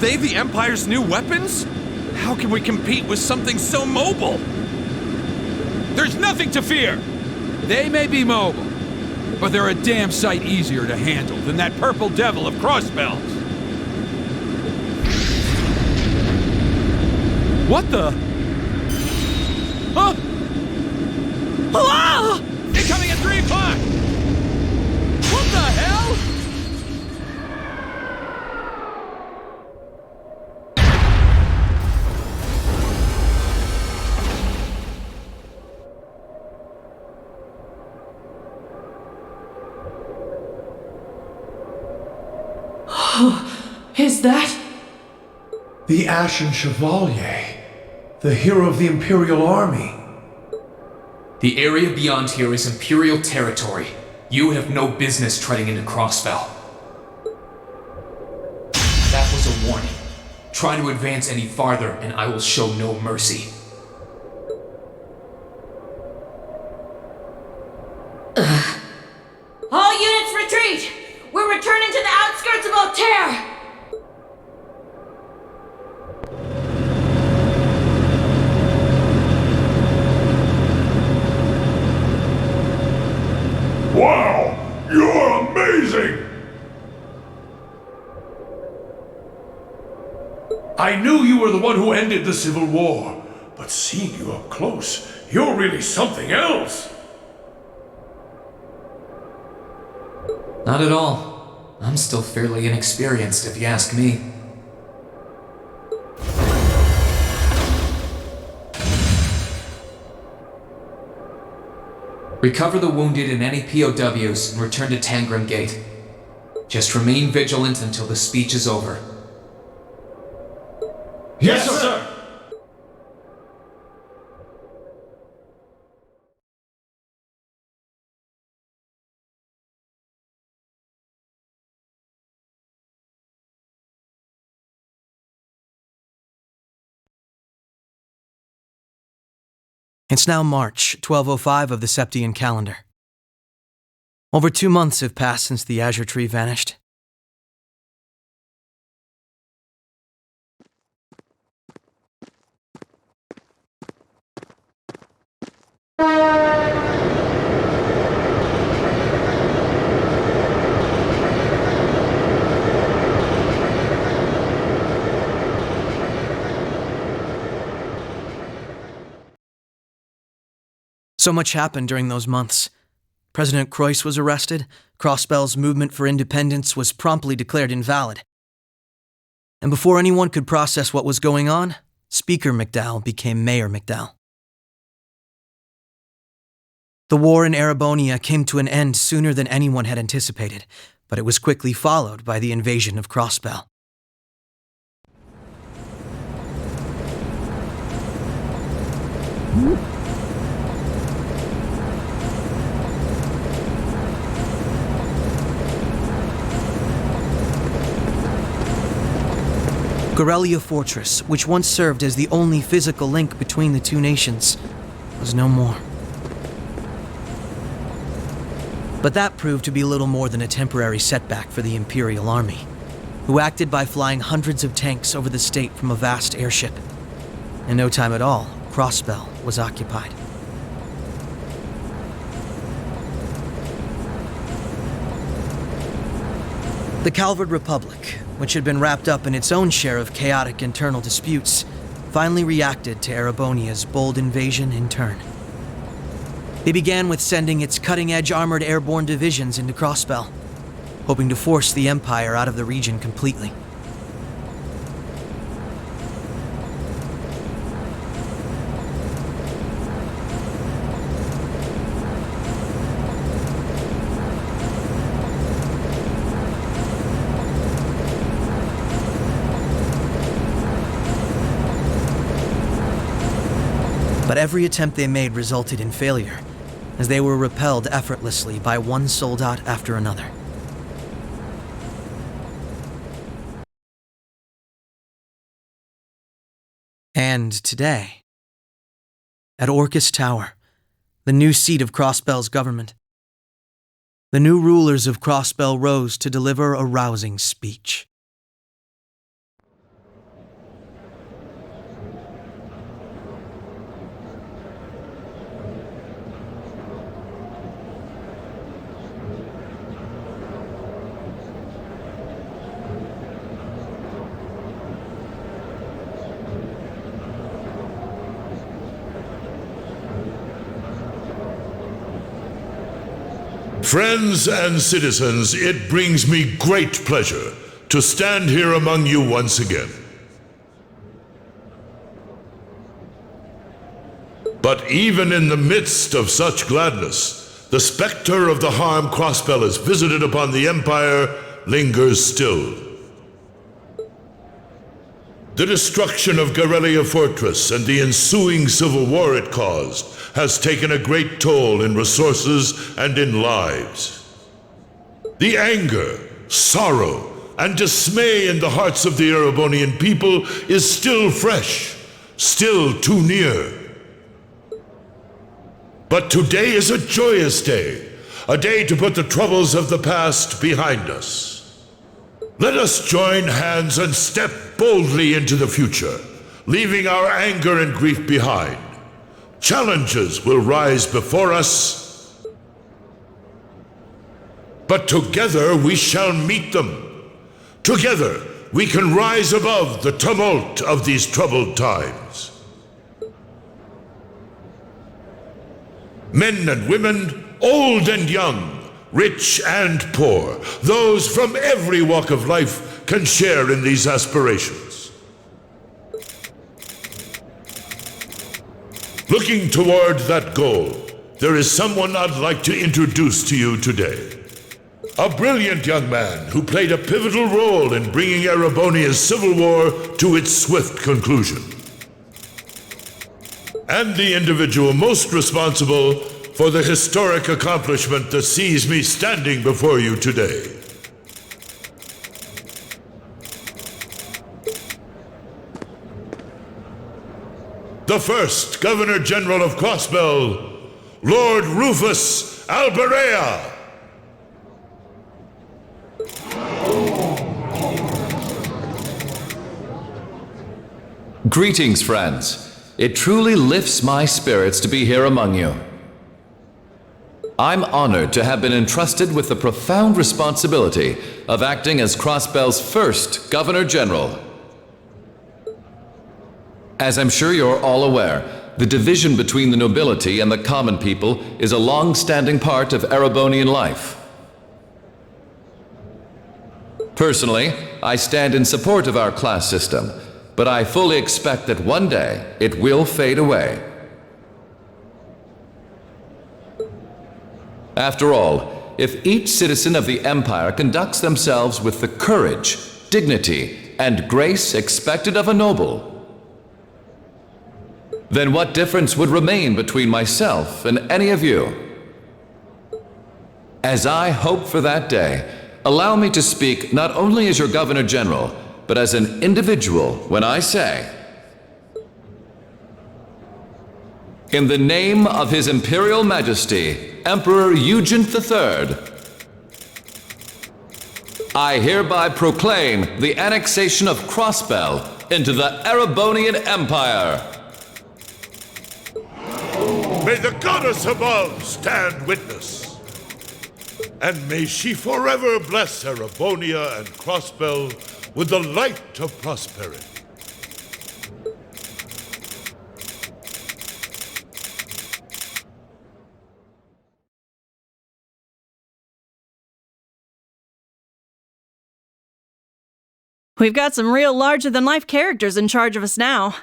they the Empire's new weapons? How can we compete with something so mobile? There's nothing to fear! They may be mobile, but they're a damn sight easier to handle than that purple devil of crossbells. What the? Huh? Ah! Incoming at 3 o'clock! What the hell? Is that? The Ashen Chevalier, the hero of the Imperial Army. The area beyond here is Imperial territory. You have no business treading into Crossbell. That was a warning. Try to advance any farther, and I will show no mercy. All units retreat! We're returning to the outskirts of Altair! Wow! You're amazing! I knew you were the one who ended the Civil War, but seeing you up close, you're really something else! Not at all. I'm still fairly inexperienced, if you ask me. Recover the wounded and any POWs and return to Tangram Gate. Just remain vigilant until the speech is over. Yes, sir! It's now March, 1205 of the Septian calendar. Over 2 months have passed since the Azure Tree vanished. So much happened during those months. President Croyce was arrested, Crossbell's movement for independence was promptly declared invalid. And before anyone could process what was going on, Speaker McDowell became Mayor McDowell. The war in Erebonia came to an end sooner than anyone had anticipated, but it was quickly followed by the invasion of Crossbell. Gorelia Fortress, which once served as the only physical link between the two nations, was no more. But that proved to be little more than a temporary setback for the Imperial Army, who acted by flying hundreds of tanks over the state from a vast airship. In no time at all, Crossbell was occupied. The Calvard Republic, which had been wrapped up in its own share of chaotic internal disputes, finally reacted to Erebonia's bold invasion in turn. They began with sending its cutting-edge armored airborne divisions into Crossbell, hoping to force the Empire out of the region completely. But every attempt they made resulted in failure, as they were repelled effortlessly by one soldat after another. And today, at Orcus Tower, the new seat of Crossbell's government, the new rulers of Crossbell rose to deliver a rousing speech. Friends and citizens, it brings me great pleasure to stand here among you once again. But even in the midst of such gladness, the specter of the harm Crossbell has visited upon the Empire lingers still. The destruction of Garrelia Fortress and the ensuing civil war it caused has taken a great toll in resources and in lives. The anger, sorrow, and dismay in the hearts of the Erebonian people is still fresh, still too near. But today is a joyous day, a day to put the troubles of the past behind us. Let us join hands and step boldly into the future, leaving our anger and grief behind. Challenges will rise before us, but together we shall meet them. Together we can rise above the tumult of these troubled times. Men and women, old and young, rich and poor, those from every walk of life can share in these aspirations. Looking toward that goal, there is someone I'd like to introduce to you today. A brilliant young man who played a pivotal role in bringing Erebonia's civil war to its swift conclusion. And the individual most responsible for the historic accomplishment that sees me standing before you today. The first Governor General of Crossbell, Lord Rufus Alberea. Greetings, friends. It truly lifts my spirits to be here among you. I'm honored to have been entrusted with the profound responsibility of acting as Crossbell's first Governor General. As I'm sure you're all aware, the division between the nobility and the common people is a long-standing part of Erebonian life. Personally, I stand in support of our class system, but I fully expect that one day it will fade away. After all, if each citizen of the Empire conducts themselves with the courage, dignity, and grace expected of a noble, then what difference would remain between myself and any of you? As I hope for that day, allow me to speak not only as your Governor General, but as an individual when I say, in the name of His Imperial Majesty, Emperor Eugene III, I hereby proclaim the annexation of Crossbell into the Erebonian Empire. May the goddess above stand witness, and may she forever bless Erebonia and Crossbell with the light of prosperity. We've got some real larger-than-life characters in charge of us now.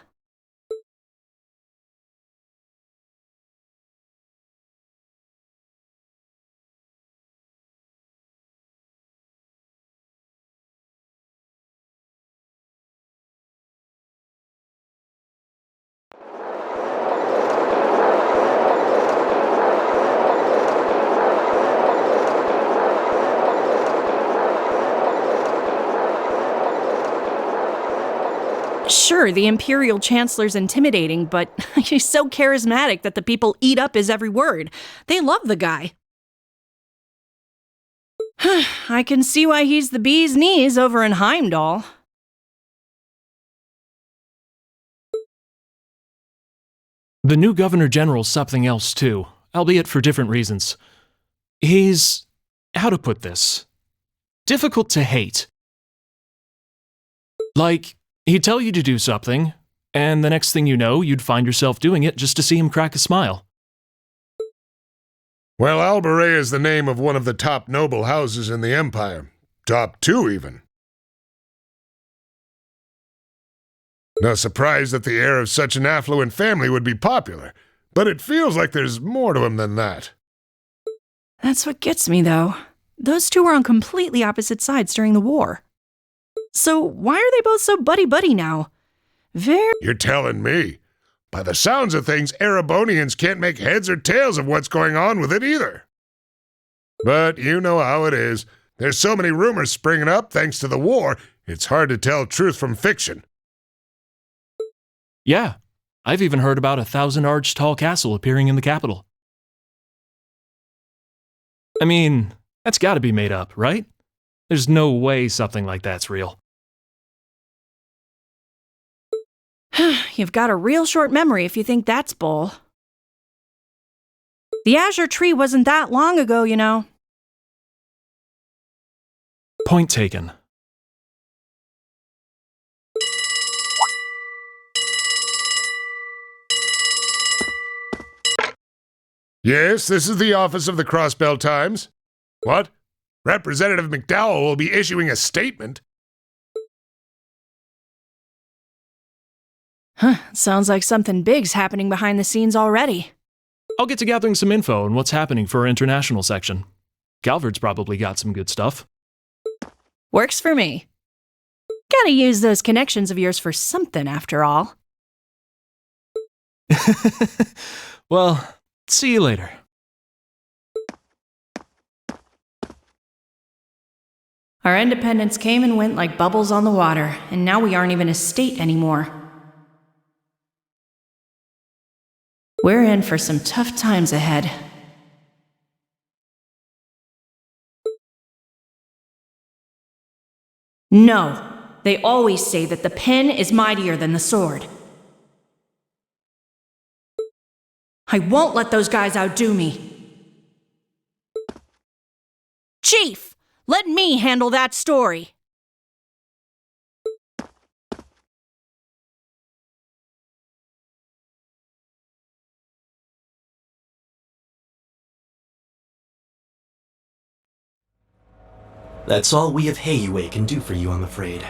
Sure, the Imperial Chancellor's intimidating, but he's so charismatic that the people eat up his every word. They love the guy. I can see why he's the bee's knees over in Heimdall. The new Governor General's something else too, albeit for different reasons. He's, how to put this, difficult to hate. Like, he'd tell you to do something, and the next thing you know, you'd find yourself doing it just to see him crack a smile. Well, Albaret is the name of one of the top noble houses in the Empire. Top 2, even. No surprise that the heir of such an affluent family would be popular, but it feels like there's more to him than that. That's what gets me, though. Those two were on completely opposite sides during the war. So why are they both so buddy-buddy now? You're telling me. By the sounds of things, Ouroboros can't make heads or tails of what's going on with it either. But you know how it is. There's so many rumors springing up thanks to the war, it's hard to tell truth from fiction. Yeah, I've even heard about a 1,000-arch tall castle appearing in the capital. I mean, that's gotta be made up, right? There's no way something like that's real. You've got a real short memory if you think that's bull. The Azure Tree wasn't that long ago, you know. Point taken. Yes, this is the office of the Crossbell Times. What? Representative McDowell will be issuing a statement. Sounds like something big's happening behind the scenes already. I'll get to gathering some info on what's happening for our international section. Calvard's probably got some good stuff. Works for me. Gotta use those connections of yours for something, after all. Well, see you later. Our independence came and went like bubbles on the water, and now we aren't even a state anymore. We're in for some tough times ahead. No, they always say that the pen is mightier than the sword. I won't let those guys outdo me. Chief, let me handle that story. That's all we of Heiue can do for you, I'm afraid.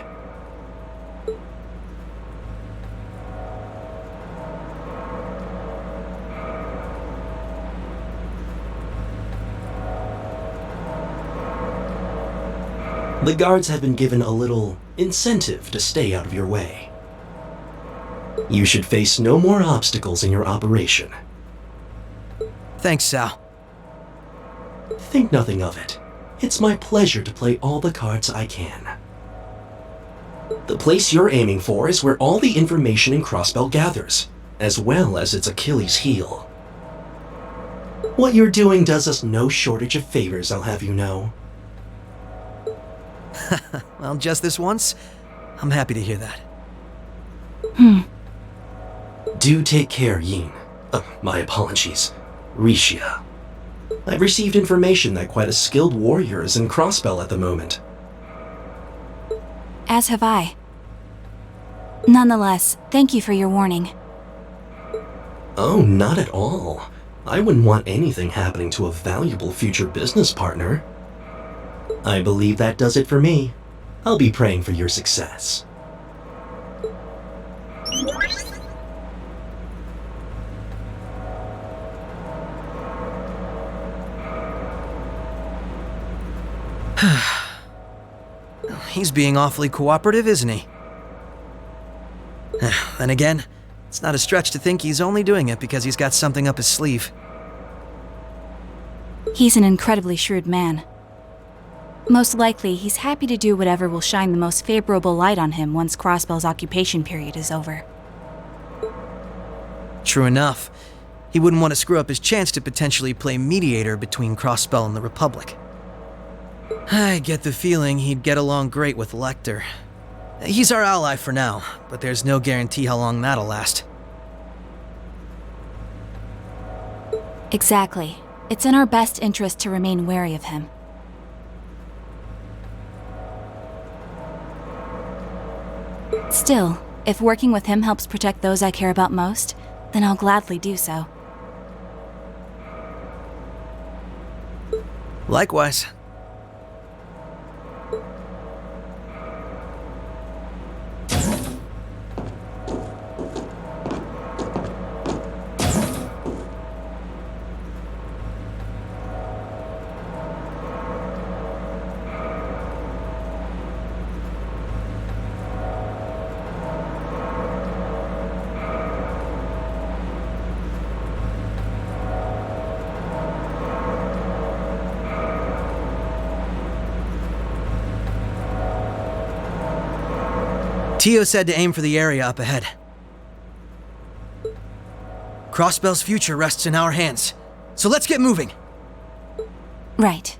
The guards have been given a little incentive to stay out of your way. You should face no more obstacles in your operation. Thanks, Sal. Think nothing of it. It's my pleasure to play all the cards I can. The place you're aiming for is where all the information in Crossbell gathers, as well as its Achilles heel. What you're doing does us no shortage of favors, I'll have you know. Well, just this once, I'm happy to hear that. Do take care, Yin. My apologies. Rixia. I've received information that quite a skilled warrior is in Crossbell at the moment. As have I. Nonetheless, thank you for your warning. Oh, not at all. I wouldn't want anything happening to a valuable future business partner. I believe that does it for me. I'll be praying for your success. He's being awfully cooperative, isn't he? Then again, it's not a stretch to think he's only doing it because he's got something up his sleeve. He's an incredibly shrewd man. Most likely, he's happy to do whatever will shine the most favorable light on him once Crossbell's occupation period is over. True enough. He wouldn't want to screw up his chance to potentially play mediator between Crossbell and the Republic. I get the feeling he'd get along great with Lecter. He's our ally for now, but there's no guarantee how long that'll last. Exactly. It's in our best interest to remain wary of him. Still, if working with him helps protect those I care about most, then I'll gladly do so. Likewise. Tio said to aim for the area up ahead. Crossbell's future rests in our hands, so let's get moving. Right.